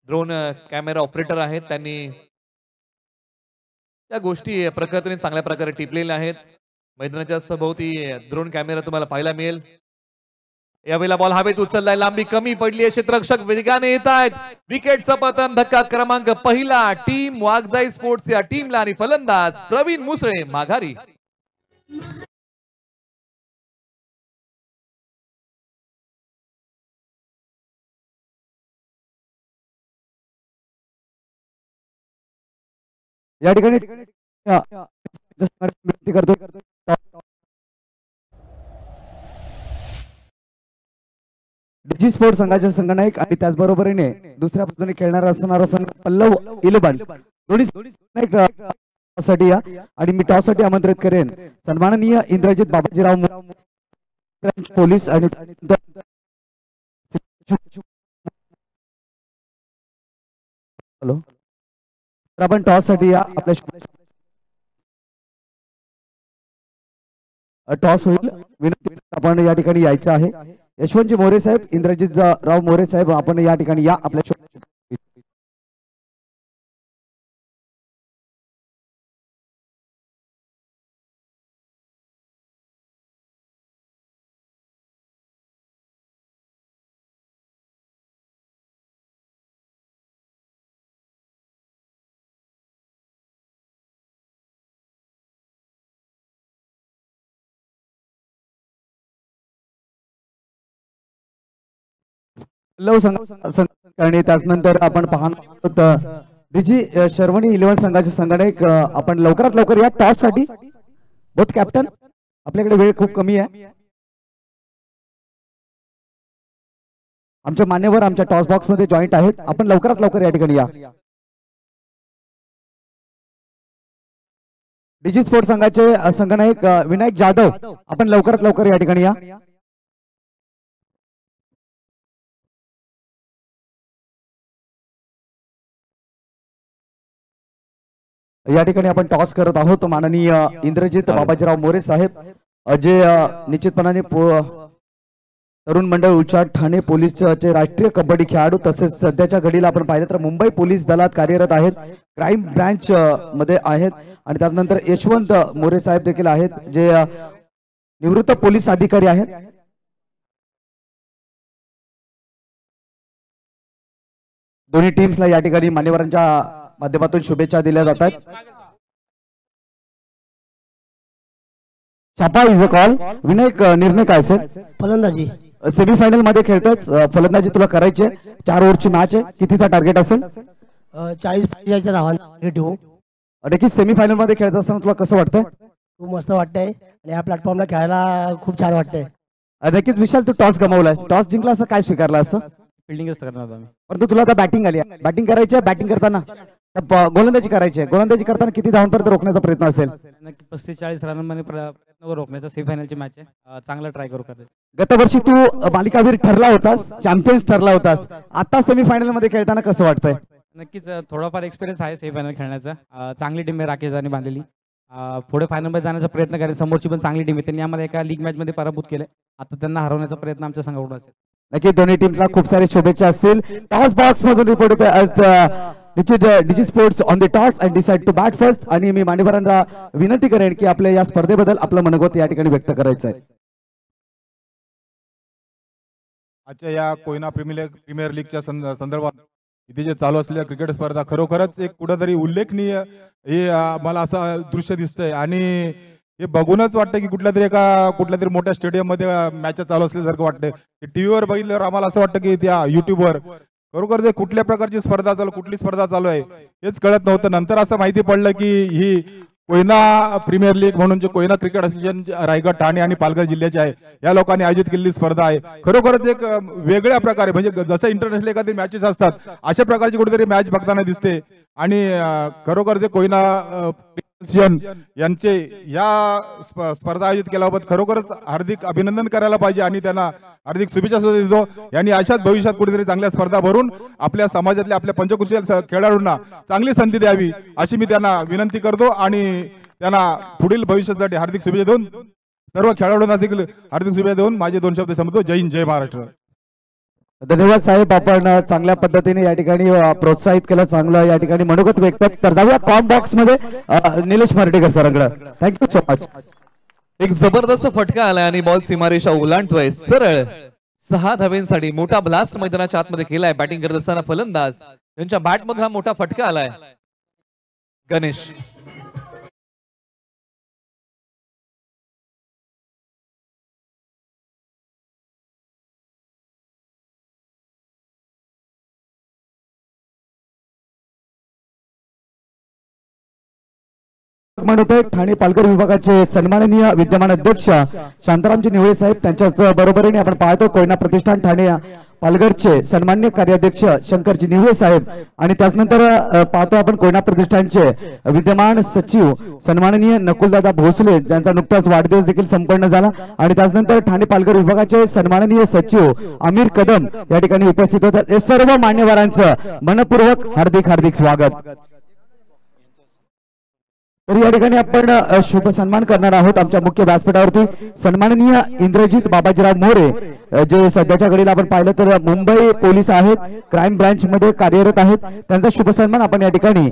drone camera operator आहेत. त्यांनी त्या गोष्टी प्रकर्तीने चांगल्या प्रकारे टिपलेल्या आहेत. मैदानाच्या सभोवती ड्रोन कॅमेरा तुम्हाला पाहायला मिळेल. यावेळेला बॉल हवेत उचललाय. लांबी कमी पडली आहे. क्षेत्ररक्षक वेगाने येत आहेत. विकेटचं पतन. धक्का क्रमांक पहिला टीम वाघजाई स्पोर्ट्स या टीमला आणि फलंदाज प्रवीण मुसळे माघारी. या ठिकाणी विनंती करतो डीजी स्पोर्ट्स संघाचे संघनायक आणि त्याचबरोबरीने दुसऱ्या बाजूने खेळणारा असणारा संघ पल्लव 11 दोन्ही साठी या आणि मी टॉस साठी आमंत्रित करेन सन्माननीय इंद्रजित बाबाजीराव पोलीस आणि हॅलो तर आपण टॉस साठी या. आपल्या टॉस होईल. विनंती आपण या ठिकाणी यायचं आहे. यशवंतजी मोरे साहेब, इंद्रजित राव मोरे साहेब, आपण या ठिकाणी या. आपल्या आणि त्याचनंतर आपण पाहणार डीजी शर्वणी 11 संघाचे संघनायक. आपण लवकरात लवकर या टॉस साठी. बोथ कॅप्टन, आपल्याकडे वेळ खूप कमी आहे. आमचे मान्यवर आमच्या टॉस बॉक्स मध्ये जॉईंट आहेत. आपण लवकरात लवकर या ठिकाणी या. डीजी स्पोर्ट्स संघाचे संघनायक विनायक जाधव, आपण लवकरात लवकर या ठिकाणी या. या ठिकाणी आपण टॉस करत आहोत. माननीय इंद्रजित बाबाजीराव मोरे साहेब जे निश्चितपणाने तरुण मंडळ उच्चाट ठाणे पोलीसचे राष्ट्रीय कबड्डी खेळाडू तसेच सध्याच्या घडीला आपण पाहिलं तर मुंबई पोलीस दलात कार्यरत आहेत. क्राईम ब्रांच मध्ये आहेत. आणि त्यानंतर यशवंत मोरे साहेब देखील आहेत जे निवृत्त पोलीस अधिकारी आहेत. दोन्ही टीम्सला या ठिकाणी मान्यवरांच्या माध्यमातून शुभेच्छा दिल्या जातात. छापा इज अ कॉल. विनायक, निर्णय काय असेल? फलंदाजी सेमीफायनल मध्ये खेळतोच. फलंदाजी तुला करायची आहे. 4 ओव्हरची मॅच आहे. कितीचा टार्गेट असेल? 40-45 धावांचा ठेवू. नक्कीच सेमीफायनल मध्ये खेळत असताना तुला कसं वाटतंय? खूप मस्त वाटतंय आणि या प्लॅटफॉर्मला खेळायला खूप छान वाटतंय. नक्कीच विशाल, तू टॉस गमावलास. टॉस जिंकला असं काय स्वीकारला असं? फिल्डिंगच करणार आम्ही. परंतु तुला आता बॅटिंग आली. बॅटिंग करायची आहे. बॅटिंग करताना गोलंदाजी करायची आहे. गोलंदाजी करताना किती धावांपर्यंत रोखण्याचा प्रयत्न असेल? नक्की 35-40 रनांमध्ये प्रयत्न रोखण्याचा. सेमीफायनलची मॅच आहे. चांगला ट्राय करू करते. गतवर्षी तू मालिकावीर ठरला होतास, चॅम्पियन्स ठरला होतास. आता सेमीफायनल मध्ये खेळताना कसं वाटतंय? नक्कीच थोडाफार एक्सपिरियन्स आहे सेमीफायनल खेळण्याचा. चांगली टीम आहे राकेश आणि बांधलेली. पुढे फायनल मध्ये जाण्याचा प्रयत्न करेल. समोरची पण चांगली टीम आहे. त्यांनी आम्हाला एका लीग मॅच मध्ये पराभूत केले. आता त्यांना हरवण्याचा प्रयत्न आमच्या संघाकडून असेल. नक्की दोन्ही टीमला खूप सारे शुभेच्छा असतील. टॉस बॉक्स मधून report DG sports on the toss and decide to bat first. आणि मी मान्यवरांना विनंती करेन की आपल्या या स्पर्धेबद्दल आपलं मनोगत या ठिकाणी व्यक्त करायचं आहे. आजच्या या कोयना प्रीमियर लीगच्या संदर्भात इथे जे चालू असलेल्या क्रिकेट स्पर्धा खरोखरच एक कुठेतरी उल्लेखनीय हे मला असं दृश्य दिसतंय. आणि हे बघूनच वाटतं की कुठल्या तरी मोठ्या स्टेडियम मध्ये मॅच चालू असल्यासारखं वाटतंय. टीव्हीवर बघितल्यावर आम्हाला असं वाटतं की त्या युट्यूबवर खरोखर ते कुठल्या प्रकारची स्पर्धा कुठली स्पर्धा चालू आहे हेच कळत नव्हतं. नंतर असं माहिती पडलं की ही कोयना प्रीमियर लीग म्हणून जे कोयना क्रिकेट असोसिएशन रायगड, ठाणे आणि पालघर जिल्ह्याचे आहे या लोकांनी आयोजित केलेली स्पर्धा आहे. खरोखरच एक वेगळ्या प्रकारे म्हणजे जसं इंटरनॅशनल एखादी मॅचेस असतात अशा प्रकारची कुठेतरी मॅच बघताना दिसते. आणि खरोखर ते कोयना यांचे या स्पर्धा आयोजित केल्याबाबत खरोखरच हार्दिक अभिनंदन करायला पाहिजे आणि त्यांना हार्दिक शुभेच्छा देतो. यांनी अशाच भविष्यात कुठेतरी चांगल्या स्पर्धा भरून आपल्या समाजातल्या आपल्या पंचक्रोशीय खेळाडूंना चांगली संधी द्यावी अशी मी त्यांना विनंती करतो आणि त्यांना पुढील भविष्यासाठी हार्दिक शुभेच्छा देऊन सर्व खेळाडूंना देखील हार्दिक शुभेच्छा देऊन माझे 2 शब्द संपतो. जय हिंद, जय महाराष्ट्र. धन्यवाद साहेब, आपण चांगल्या पद्धतीने या ठिकाणी प्रोत्साहित केलं, चांगलं या ठिकाणी मनोगत व्यक्त. तर जाऊया कॉम बॉक्स मध्ये निलेश मर्डेकर सरांकडे. Thank you so much. एक जबरदस्त फटका आलाय आणि बॉल सीमारेषा ओलांडतोय सरळ 6 धावेंसाठी. मोठा ब्लास्ट मैदानाच्या आतमध्ये केलाय. बॅटिंग करत असताना फलंदाज त्यांच्या बॅट मध्ये हा मोठा फटका आलाय. गणेश म्हणतोय ठाणे पालघर विभागाचे सन्माननीय विद्यमान अध्यक्ष शांतारामजी निवळे साहेब, त्यांच्याच बरोबरीने आपण पाहतो कोयना प्रतिष्ठान ठाणे पालघरचे सन्मान्य कार्याध्यक्ष शंकरजी निवळे साहेब आणि त्याचनंतर पाहतो आपण कोयना प्रतिष्ठानचे विद्यमान सचिव सन्माननीय नकुलदादा भोसले, ज्यांचा नुकताच वाढदिवस देखील संपन्न झाला. आणि त्याचनंतर ठाणे पालघर विभागाचे सन्माननीय सचिव आमिर कदम या ठिकाणी उपस्थित होतात. हे सर्व मान्यवरांचं मनपूर्वक हार्दिक हार्दिक स्वागत. तर या ठिकाणी आपण शुभ सन्मान करणार आहोत. आमच्या मुख्य व्यासपीठावरती सन्माननीय इंद्रजित बाबाजीराव मोरे, जे सध्याच्या घडीला आपण पाहिलं तर मुंबई पोलीस आहेत, क्राईम ब्रांच मध्ये कार्यरत आहेत. त्यांचा शुभ सन्मान आपण या ठिकाणी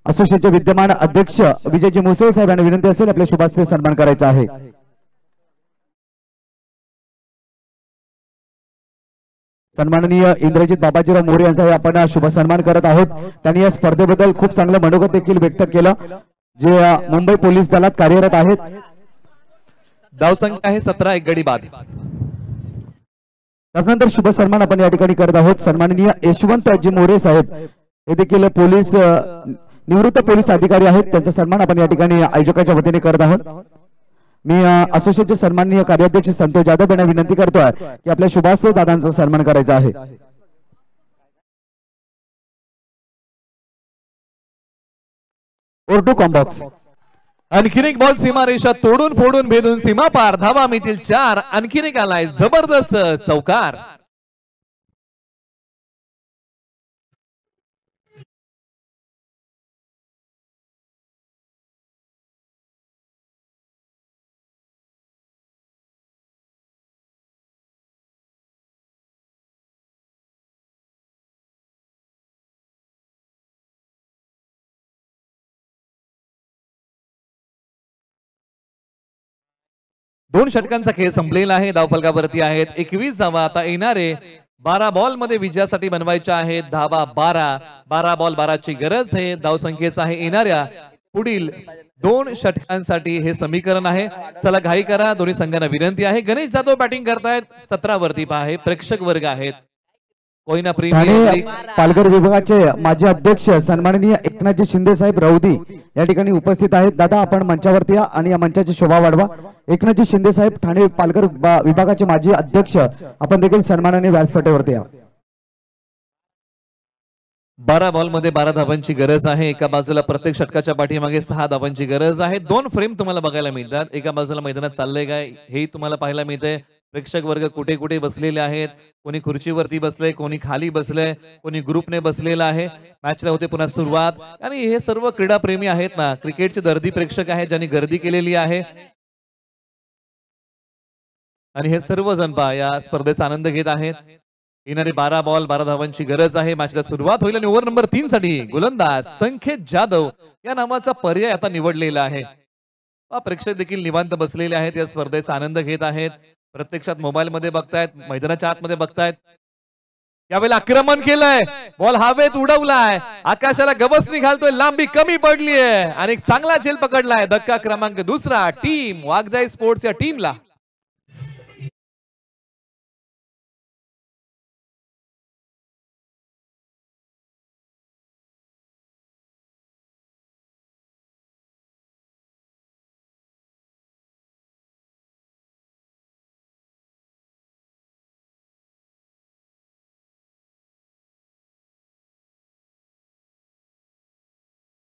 असोसिएशनचे विद्यमान अध्यक्ष विजयजी मुसे साहेब यांना विनंती असेल आपल्या शुभास्ते सन्मान करायचा आहे. सन्माननीय इंद्रजित बाबाजीराव मोरे यांचा आपण शुभ सन्मान करत आहोत. त्यांनी या स्पर्धेबद्दल खूप चांगलं मनोगत देखील व्यक्त केलं, जे मुंबई पोलीस दलात कार्यरत आहेत. धावसंख्या आहे 17, 1 गडी बाद. त्यानंतर शुभ सन्मान आपण या ठिकाणी करत आहोत सन्माननीय यशवंतजी मोरे साहेब, हे देखील पोलीस निवृत्त पोलीस अधिकारी आहेत. त्यांचा सन्मान आपण या ठिकाणी आयोजकाच्या वतीने करत आहोत. मी असोसिएशनचे सन्माननीय कार्याध्यक्ष संतोष जाधव यांना विनंती करतोय की आपल्या शुभास्ते दादांचा सन्मान करायचा आहे. Over to combox. आणखीन एक बॉल सीमारेषा तोडून फोडून भेदून सीमा पार. धावा मिळतील 4. आणखीन एक आलाय जबरदस्त चौकार. दोन षटकांचा खेळ संपलेला आहे. धावफलकावरती आहेत 21 धावा. आता येणारे 12 बॉल मध्ये विजयासाठी बनवायच्या आहेत धावा 12 बॉल 12 ची गरज आहे. धावसंख्येचा आहे येणाऱ्या पुढील 2 षटकांसाठी हे समीकरण आहे. चला घाई करा, दोन्ही संघांना विनंती आहे. गणेश जाधव बॅटिंग करतायत 17 वरती पहा, प्रेक्षक वर्ग आहेत. कोयना प्रीमियर पालघर विभागाचे माजी अध्यक्ष सन्माननीय एकनाथजी शिंदे साहेब रौदी या ठिकाणी उपस्थित आहेत. दादा आपण मंचावरती या आणि या मंचाची शोभा वाढवा. एकनाथजी शिंदे साहेब ठाणे पालघर विभागाचे माजी अध्यक्ष, आपण देखील सन्मानाने व्यासपीठावरती या. 12 बॉल मध्ये 12 धावांची गरज आहे. एका बाजूला प्रत्येक षटकाच्या पाठीमागे 6 धावांची गरज आहे. 2 फ्रेम तुम्हाला बघायला मिळतात. एका बाजूला मैदानात चाललंय काय हे तुम्हाला पाहायला मिळतंय. प्रेक्षक वर्ग कुठे कुठे बसलेले आहेत. कोणी खुर्चीवरती बसले, कोणी खाली बसले, कोणी ग्रुपने बसलेला आहे. मॅचला होते पुन्हा सुरुवात. आणि हे सर्व क्रीडा प्रेमी आहेत ना, क्रिकेटचे दर्दी प्रेक्षक आहेत ज्यांनी गर्दी केलेली आहे. आणि हे सर्वजण पहा या स्पर्धेचा आनंद घेत आहेत. येणारे 12 बॉल 12 धावांची गरज आहे. मॅचला सुरुवात होईल आणि ओव्हर नंबर 3 साठी गोलंदाज संकेत जाधव या नावाचा पर्याय आता निवडलेला आहे. प्रेक्षक देखील निवांत बसलेले आहेत, या स्पर्धेचा आनंद घेत आहेत. प्रत्यक्षात मोबाईल मध्ये बघतायत, मैदानाच्या आतमध्ये बघतायत. यावेळेला आक्रमण केलंय, बॉल हवेत उडवलाय, आकाशाला गवसणी घालतोय, लांबी कमी पडलीये आणि एक चांगला झेल पकडलाय. धक्का क्रमांक 2 टीम वाघजाई स्पोर्ट्स या टीमला.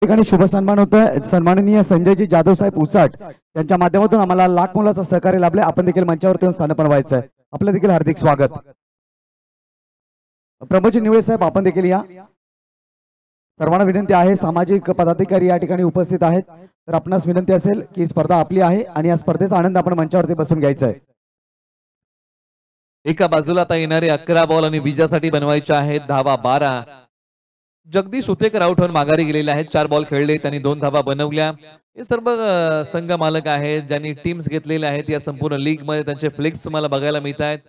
ठिकाणी शुभ सन्मान होतोय. सन्माननीय संजयजी जाधव साहेब उसाट त्यांच्या माध्यमातून आम्हाला लाख मोलाचं सहकार्य लाभले. आपण देखील मंचावरती येऊन स्थानपण व्हायचंय. आपलं देखील हार्दिक स्वागत. प्रमोदजी निवळे साहेब आपण देखील या. सर्वांना विनंती आहे, सामाजिक पदाधिकारी या ठिकाणी उपस्थित आहेत, तर आपणास विनंती असेल की स्पर्धा आपली आहे आणि या स्पर्धेचा आनंद आपण मंचावरती बसून घ्यायचा आहे. एका बाजूला आता येणारे 11 बॉल आणि विजयासाठी बनवायचे आहेत धावा 12. जगदीश उतेकर आउट होऊन माघारी गेलेले आहेत. 4 बॉल खेळले, त्यांनी 2 धावा बनवल्या. हे सर्व संघ मालक आहेत ज्यांनी टीम्स घेतलेल्या आहेत या संपूर्ण लीग मध्ये. त्यांचे फ्लेक्स तुम्हाला बघायला मिळत आहेत.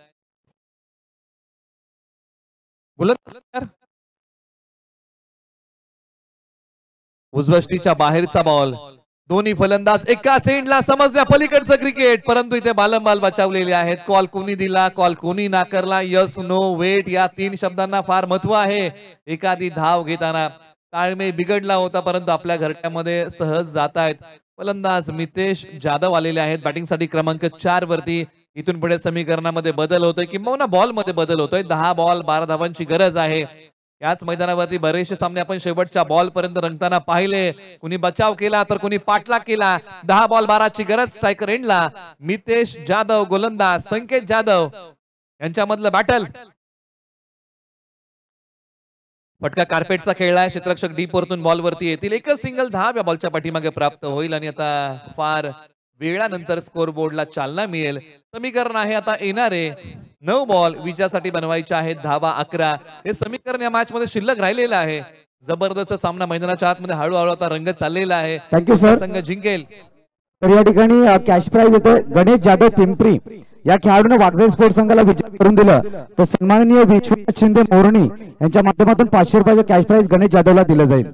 उजवष्टीच्या बाहेरचा बॉल, दोन्ही फलंदाज एकाच एंडला, समजल्या पलीकडचं क्रिकेट, परंतु इथे बालंबाल बचावलेले आहेत. कॉल कोणी दिला, कॉल कोणी नाकारला, यस नो वेट या 3 शब्दांना फार महत्व आहे. एखादी धाव घेताना ताळमेळ बिघडला होता, परंतु आपल्या घरट्यामध्ये सहज जात आहेत. फलंदाज मितेश जाधव आलेले आहेत बॅटिंगसाठी क्रमांक 4 वरती. इथून पुढे समीकरणामध्ये बदल होतोय किंवा बॉल मध्ये बदल होतोय. 10 बॉल 12 धावांची गरज आहे. याच मैदानावरती बरेचसे सामने आपण शेवटच्या बॉल पर्यंत रंगताना पाहिले. कुणी बचाव केला तर कुणी पाठलाग केला. 10 बॉल 12 ची गरज स्ट्रायकर एंडला. मितेश जाधव गोलंदाज, संकेत जाधव यांच्यामधलं बॅटल. फटका कार्पेटचा खेळलाय. क्षेत्ररक्षक डीप वरतून बॉल वरती येतील. एकच सिंगल धाव या बॉलच्या पाठीमागे प्राप्त होईल आणि आता फार वेळानंतर स्कोर बोर्डला चालना मिळेल. समीकरण आहे आता येणारे 9 बॉल विजयासाठी बनवायचे आहेत धावा 11. हे समीकरण या मॅच मध्ये शिल्लक राहिलेलं आहे. जबरदस्त सामना मैदानाच्या आतमध्ये हळूहळू आता रंगत चाललेला आहे. Thank you sir. संघ जिंकेल. तर या ठिकाणी कॅश प्राइज येते गणेश जाधव पिंपरी या खेळाडूने वागजाई स्पोर्ट्स संघाला विजय करून दिलं. तर सन्माननीय विश्वनाथ शिंदे मोरणी यांच्या माध्यमातून 500 रुपयाचे कॅश प्राइज गणेश जाधवला दिलं जाईल.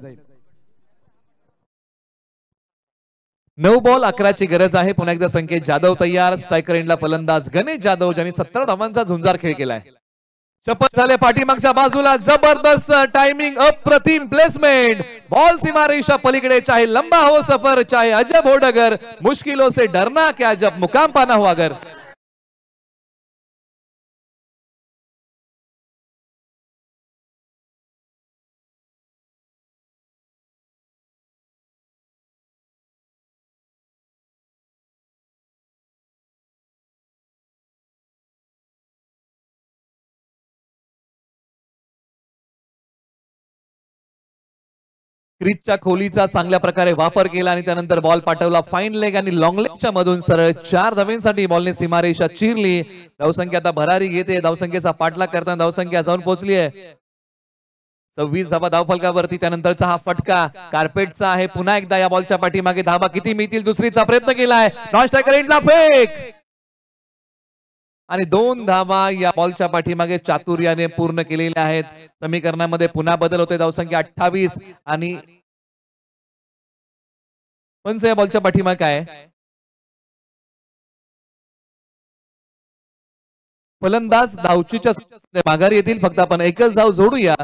9 बॉल 11 ची गरज आहे. पुन्हा एकदा संकेत जाधव तयार. स्ट्रायकर एंडला फलंदाज गणेश जाधव ज्यांनी 17 धावांचा झुंजार खेळ केलाय. शपथ झाले पाठीमागच्या बाजूला. जबरदस्त टाइमिंग, अप्रतिम प्लेसमेंट. बॉल सीमारेषा पलीकडे. चाहे लंबा हो सफर, चाहे अजब हो डगर, मुश्किलों से डरना क्या जब मुकाम पाना हो अगर. क्रिजच्या खोलीचा चांगल्या प्रकारे वापर केला आणि त्यानंतर बॉल पाठवला फाईन लेग आणि लॉंग लेगच्या मधून सरळ 4 धावांसाठी बॉलने सीमारेषा चिरली. धावसंख्या आता भरारी घेते. धावसंख्येचा पाठलाग करताना धावसंख्या जाऊन पोहोचली आहे 26 धावा धावफलकावरती. त्यानंतरचा हा फटका कार्पेटचा आहे. पुन्हा एकदा या बॉलच्या पाठीमागे धावा किती मिळतील दुसरीचा प्रयत्न केलाय. नॉन स्ट्रायकर एंडला फेक आणि 2 धावा या बॉलच्या पाठीमागे चातुर्याने पूर्ण केलेल्या आहेत. समीकरणामध्ये पुन्हा बदल होतोय. धावसंख्या 28 आणि पंच या बॉलच्या पाठीमागे काय फलंदाज धावचीच्या माघारी येतील. फक्त आपण एकच धाव जोडूया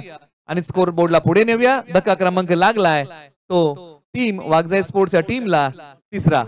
आणि स्कोर बोर्डला पुढे नेऊया. धक्का क्रमांक लागलाय तो टीम वागजाई स्पोर्ट्स या टीमला 3रा.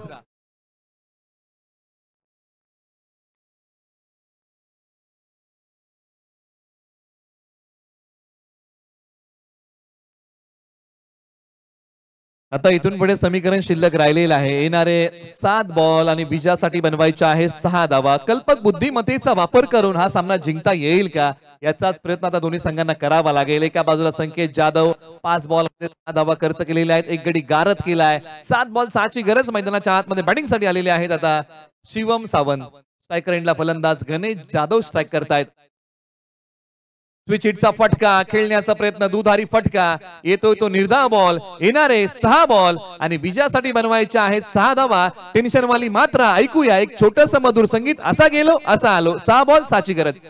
आता इथून पुढे समीकरण शिल्लक राहिलेलं आहे. येणारे 7 बॉल आणि विजयासाठी बनवायचे आहे 6 धावा. कल्पक बुद्धिमत्तेचा वापर करून हा सामना जिंकता येईल का याचाच प्रयत्न आता दोन्ही संघांना करावा लागेल. एका बाजूला संकेत जाधव 5 बॉल 6 धावा खर्च केलेल्या आहेत. एक गडी गारद केलाय. 7 बॉल 6 ची गरज मैदानाच्या आतमध्ये बॅटिंग साठी आलेले आहेत. आता शिवम सावंत. स्ट्रायकर एंडला फलंदाज गणेश जाधव स्ट्राईक करतायत. स्विच हिटचा फटका, खेळण्याचा प्रयत्न, दुधारी फटका येतोय तो निर्धाव बॉल. येणारे 6 बॉल आणि विजयासाठी बनवायचे आहेत 6 धावा. टेन्शन वाली मात्रा ऐकूया. एक छोटस मधुर संगीत. असा गेलो असा आलो. 6 बॉल 6 ची गरज.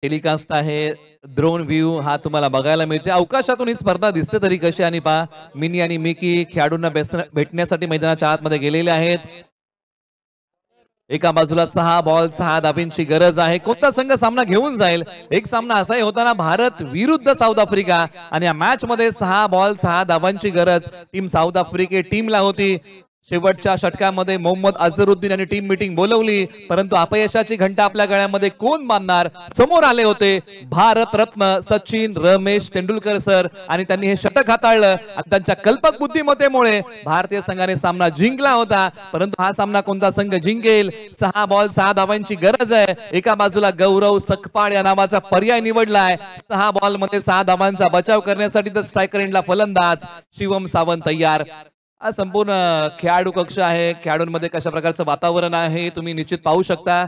टेलिकास्ट आहे ड्रोन व्ह्यू हा तुम्हाला बघायला मिळते. अवकाशातून ही स्पर्धा दिसते तरी कशी आणि पहा मिनी आणि मिकी खेळाडूंना भेटण्यासाठी मैदानाच्या आतमध्ये गेलेले आहेत. एका बाजूला 6 बॉल 6 धाब्यांची गरज आहे. कोणता संघ सामना घेऊन जाईल? एक सामना असाही होताना भारत विरुद्ध साऊथ आफ्रिका आणि या मॅच मध्ये 6 बॉल 6 धाबांची गरज टीम साऊथ आफ्रिके टीमला होती. शेवटच्या षटकामध्ये मोहम्मद अझरुद्दीन यांनी टीम मीटिंग बोलवली, परंतु अपयशाची घंटा आपल्या गळ्यामध्ये कोण बांधणार? समोर आले होते भारत रत्न सचिन रमेश तेंडुलकर सर आणि त्यांनी हे षटक हाताळलं आणि त्यांच्या कल्पक बुद्धिमत्तेमुळे भारतीय संघाने सामना जिंकला होता. परंतु हा सामना कोणता संघ जिंकेल? 6 बॉल 6 धावांची गरज आहे. एका बाजूला गौरव सकपाळ या नावाचा पर्याय निवडलाय. 6 बॉल मध्ये 6 धावांचा बचाव करण्यासाठी तर स्ट्रायकर एंडला फलंदाज शिवम सावंत तयार. हा संपूर्ण खेळाडू कक्ष आहे. खेळाडूंमध्ये कशा प्रकारचं वातावरण आहे तुम्ही निश्चित पाहू शकता.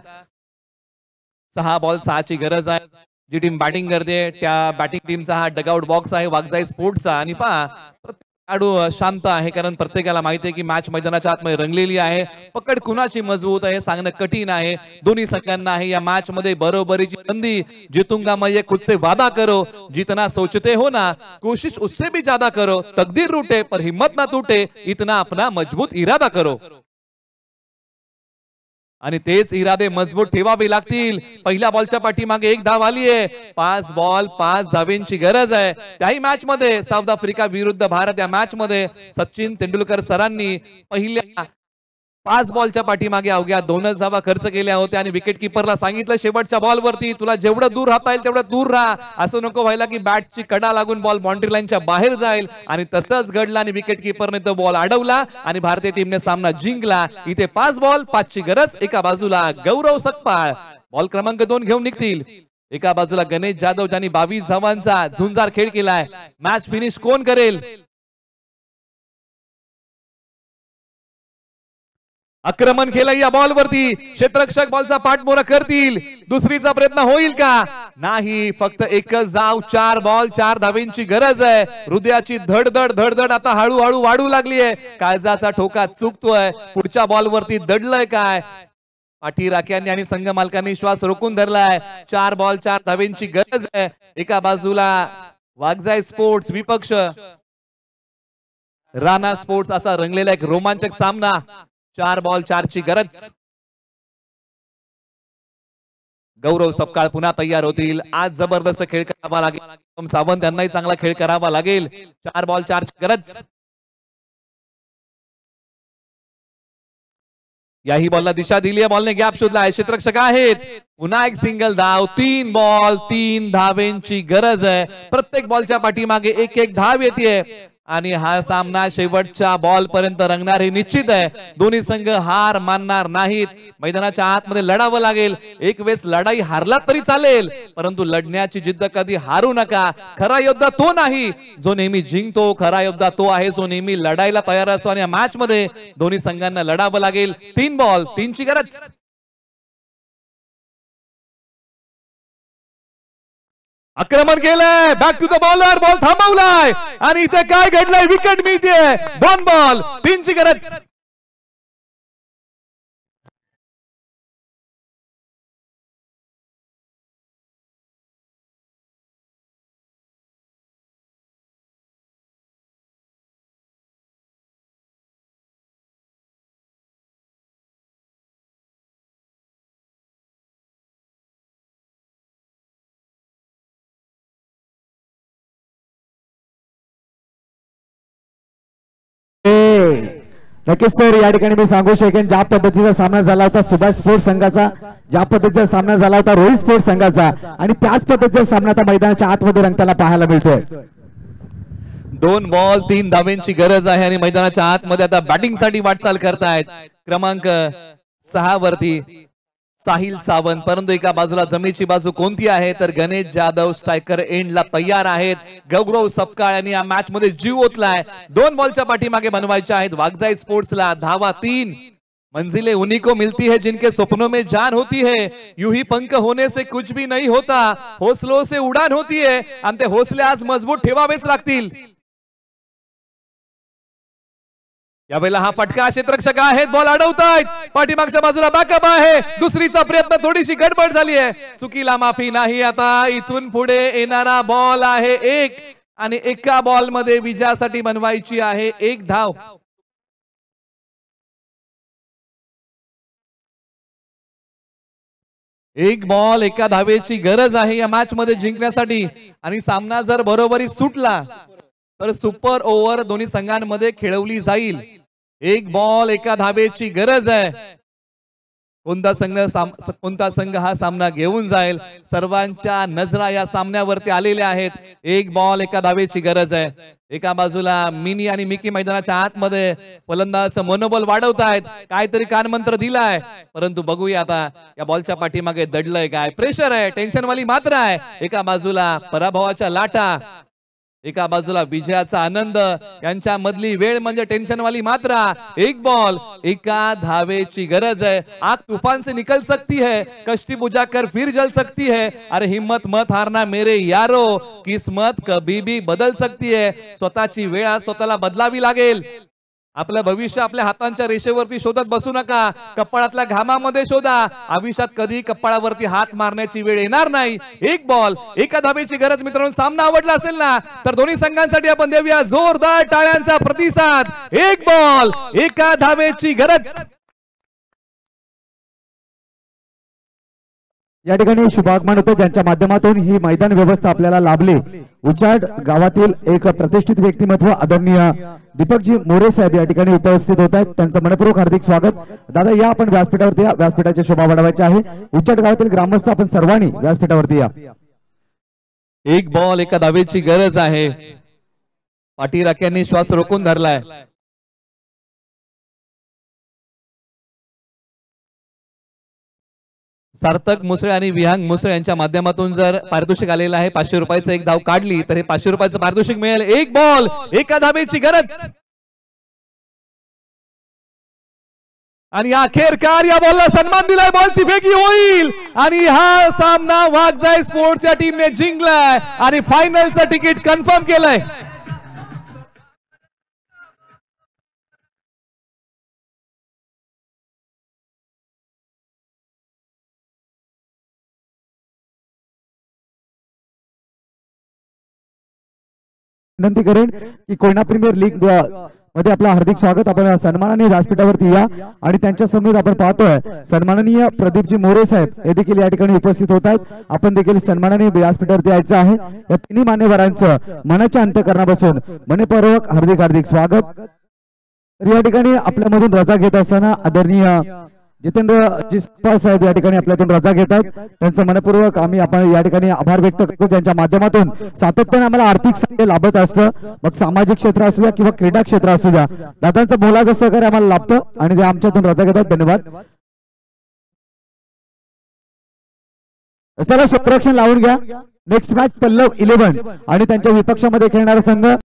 6 बॉल 6 ची गरज आहे. जी टीम बॅटिंग करते त्या बॅटिंग टीमचा हा डगआउट बॉक्स आहे वागजाई स्पोर्ट्सचा. आणि पहा खेळाडू शांत आहे, कारण प्रत्येकाला माहिती आहे की मॅच मैदानाच्या आतमध्ये रंगलेली आहे. पकड कुणाची मजबूत आहे सांगणं कठीण आहे. दोन्ही संघांना आहे या मॅच मध्ये बरोबरीची संधी. जीतूंगा मैं ये खुद से वादा करो, जीतना सोचते हो ना कोशिश उससे भी ज्यादा करो, तकदीर रूठे पर हिम्मत ना टूटे, इतना अपना मजबूत इरादा करो. आणि तेच इरादे मजबूत ठेवावे लागतील. पहिल्या बॉलच्या पाठीमागे 1 धाव आली आहे. 5 बॉल 5 धावेंची गरज आहे. त्याही मॅच मध्ये साऊथ आफ्रिका विरुद्ध भारत या मॅच मध्ये सचिन तेंडुलकर सरांनी पहिल्या 5 बॉलच्या पाठीमागे अवघ्या 2च धावा खर्च केल्या होत्या आणि विकेट किपरला सांगितलं शेवटच्या बॉलवरती तुला जेवढं दूर राहता येईल तेवढं दूर राहा. असं नको व्हायला की बॅटची कडा लागून बॉल बाउंड्री लाईनच्या बाहेर जाईल. आणि तसंच घडलं आणि विकेट किपरने तो बॉल अडवला आणि भारतीय टीमने सामना जिंकला. इथे 5 बॉल 5 ची गरज. एका बाजूला गौरव सकपाळ बॉल क्रमांक 2 घेऊन निघतील. एका बाजूला गणेश जाधव ज्यांनी 22 धावांचा झुंजार खेळ केलाय. मॅच फिनिश कोण करेल? आक्रमण केलं या बॉलवरती. क्षेत्ररक्षक बॉलचा पाठमोरा करतील. दुसरीचा प्रयत्न होईल का? नाही, फक्त एकच धाव. 4 बॉल 4 धावेंची गरज आहे. हृदयाची धडधड धडधड आता हळूहळू वाढू लागली आहे. काळजाचा ठोका चुकतोय. पुढच्या बॉलवरती दडलंय काय? पाठी राख्यांनी आणि संघ मालकांनी श्वास रोखून धरलाय. 4 बॉल 4 धावेंची गरज आहे. एका बाजूला वागजाई स्पोर्ट्स विपक्ष राणा स्पोर्ट्स असा रंगलेला एक रोमांचक सामना. 4 बॉल 4 ची गरज. गौरव सपकाळ पुन्हा तयार होतील. आज जबरदस्त खेळ करावा लागेल. सावंत यांनाही चांगला खेळ करावा लागेल. 4 बॉल 4 ची गरज. याही बॉलला दिशा दिली आहे. बॉलने गॅप शोधला आहे. क्षेत्ररक्षक आहेत. पुन्हा एक सिंगल धाव. 3 बॉल 3 धावेंची गरज आहे. प्रत्येक बॉलच्या पाठीमागे 1-1 धाव येते आणि हा सामना शेवटच्या बॉल पर्यंत रंगणार हे निश्चित आहे. दोन्ही संघ हार मानणार नाहीत. मैदानाच्या आतमध्ये लढावं लागेल. एक वेळेस लढाई हारला तरी चालेल, परंतु लढण्याची जिद्द कधी हारू नका. खरा योद्धा तो नाही जो नेहमी जिंकतो. खरा योद्धा तो आहे जो नेहमी लढायला तयार असतो. आणि या मॅच मध्ये दोन्ही संघांना लढावं लागेल. 3 बॉल 3 ची गरज. आक्रमण केलंय. Back to the bowler. Ball थांबवलाय आणि इथे काय घडलंय? विकेट मिळते. 2 बॉल 3 ची गरज. नक्कीच सर, या ठिकाणी मी सांगू शकेन ज्या पद्धतीचा सामना झाला होता सुभाष स्पोर्ट्स संघाचा, ज्या पद्धतीचा सामना झाला होता रोहित स्पोर्ट्स संघाचा, आणि त्याच पद्धतीचा सामना आता मैदानाच्या आतमध्ये रंगताना पाहायला मिळतोय. 2 बॉल 3 धावेंची गरज आहे आणि मैदानाच्या आतमध्ये आता बॅटिंग साठी वाटचाल करतायत. क्रमांक 6 वरती साहिल सावंत. परंतु एका बाजूला जमिनीची बाजू कोणती आहे तर गणेश जाधव स्ट्रायकर एंडला तयार आहेत. गौरव सपकाळ यांनी या मॅच मध्ये जीव ओतलाय. 2 बॉलच्या पाठीमागे बनवायच्या आहेत वागजाई स्पोर्ट्सला. धावा 3. मंजिलें उन्हीं को मिलती है जिनके सपनों में जान होती है. यूं ही पंख होने से कुछ भी नहीं होता. हौसलों से उडान होती है. आणि ते हौसले आज मजबूत ठेवावेच लागतील. यावेळेला हा फटका. क्षेत्ररक्षक आहेत. बॉल अडवतायत. पाठीमागच्या बाजूला बॅकअप आहे. दुसरीचा प्रयत्न थोडीशी गडबड झाली आहे. चुकीला माफी नाही. आता इथून पुढे येणारा बॉल आहे 1 आणि एका बॉल मध्ये विजयासाठी बनवायची आहे 1 धाव. एक बॉल एका धावेची गरज आहे या मॅच मध्ये जिंकण्यासाठी आणि सामना जर बरोबरीत सुटला तर सुपर ओव्हर दोन्ही संघांमध्ये खेळवली जाईल. एक बॉल एका धावेची गरज आहे. कोणता संघ हा सामना घेऊन जाईल, सर्वांच्या नजरा या सामन्यावरती आलेल्या आहेत. एक बॉल एका धावेची गरज आहे. एका बाजूला मिनी आणि मिकी मैदानाच्या आतमध्ये फलंदाजाचं मनोबल वाढवतायत, काहीतरी कानमंत्र दिलाय, परंतु बघूया आता या बॉलच्या पाठीमागे दडलंय काय, प्रेशर आहे, टेन्शन वाली मात्र आहे. एका बाजूला पराभवाच्या लाटा, एका बाजूला विजयाचा आनंद, यांच्या मधली वेळ म्हणजे टेन्शन वाली मात्रा. एक बॉल एका धावेची गरज है. आग तूफान से निकल सकती है, कश्ती बुझाकर फिर जल सकती है. अरे हिम्मत मत हारना मेरे यारो, किस्मत कभी भी बदल सकती है. स्वतःची वेळ आज स्वतःला बदलावी लागेल. आपलं भविष्य आपल्या हातांच्या रेषेवरती शोधत बसू नका, कपाळातल्या घामामध्ये शोधा. आयुष्यात कधी कपाळावरती हात मारण्याची वेळ येणार नाही. एक बॉल एका धावेची गरज. मित्रांनो, सामना आवडला असेल ना तर दोन्ही संघांसाठी आपण देऊया जोरदार टाळ्यांचा प्रतिसाद. एक बॉल एका धावेची गरज. या ठिकाणी शुभागमन होते ज्यांच्या माध्यमातून ही मैदान व्यवस्था आपल्याला लाभली. उचाड गावातील एक प्रतिष्ठित व्यक्तिमत्व आदरणीय दीपकजी मोरे साहेब या ठिकाणी उपस्थित होत आहेत. त्यांचं मनपूर्वक हार्दिक स्वागत. दादा या आपण व्यासपीठावरती या, व्यासपीठाची शोभा वाढवायची आहे. उचाड गावातील ग्रामस्थ आपण सर्वांनी व्यासपीठावरती या. एक बॉल एका धावेची गरज आहे. पाठीराख्यांनी श्वास रोखून धरलाय. सार्थक मुसळे आणि विहांग मुसळे यांच्या माध्यमातून जर पारितोषिक आलेलं आहे, 500 रुपयाचं एक धाव काढली तर हे 500 रुपयाचं पारितोषिक मिळेल. एक बॉल एका धावेची गरज. आणि अखेरकार या बॉलला सन्मान दिलाय. बॉलची फेकी होईल आणि हा सामना वाघजाई स्पोर्ट्स या टीमने जिंकलाय आणि फायनलचं तिकीट कन्फर्म केलंय. विनंती करेन की कोयना प्रीमियर लीग मध्ये आपलं हार्दिक स्वागत. आपण सन्माननीय व्यासपीठावरती या आणि त्यांच्या समोर आपण पाहतोय सन्माननीय प्रदीपजी मोरे साहेब हे देखील या ठिकाणी उपस्थित होत आहेत. आपण देखील सन्माननीय व्यासपीठावरती यायचं आहे. या तिन्ही मान्यवरांचं मनाच्या अंतःकरणापासून मनपूर्वक हार्दिक हार्दिक स्वागत. तर या ठिकाणी आपल्यामधून रजा घेत असताना आदरणीय जितेंद्र साहेब या ठिकाणी आपल्यातून रजा घेतात. त्यांचं मनपूर्वक आपण या ठिकाणी आभार व्यक्त करतो. ज्यांच्या माध्यमातून सातत्याने आम्हाला आर्थिक सहाय्य लाभत असतं, मग सामाजिक क्षेत्र असू द्या किंवा क्रीडा क्षेत्र असू द्या. दादांचं मोलाचं सहकार्य आम्हाला लाभतं आणि ते आमच्यातून रजा घेतात. धन्यवाद. चला क्षेत्ररक्षण लावून घ्या. नेक्स्ट मॅच पल्लव 11 आणि त्यांच्या विपक्षामध्ये खेळणारा संघ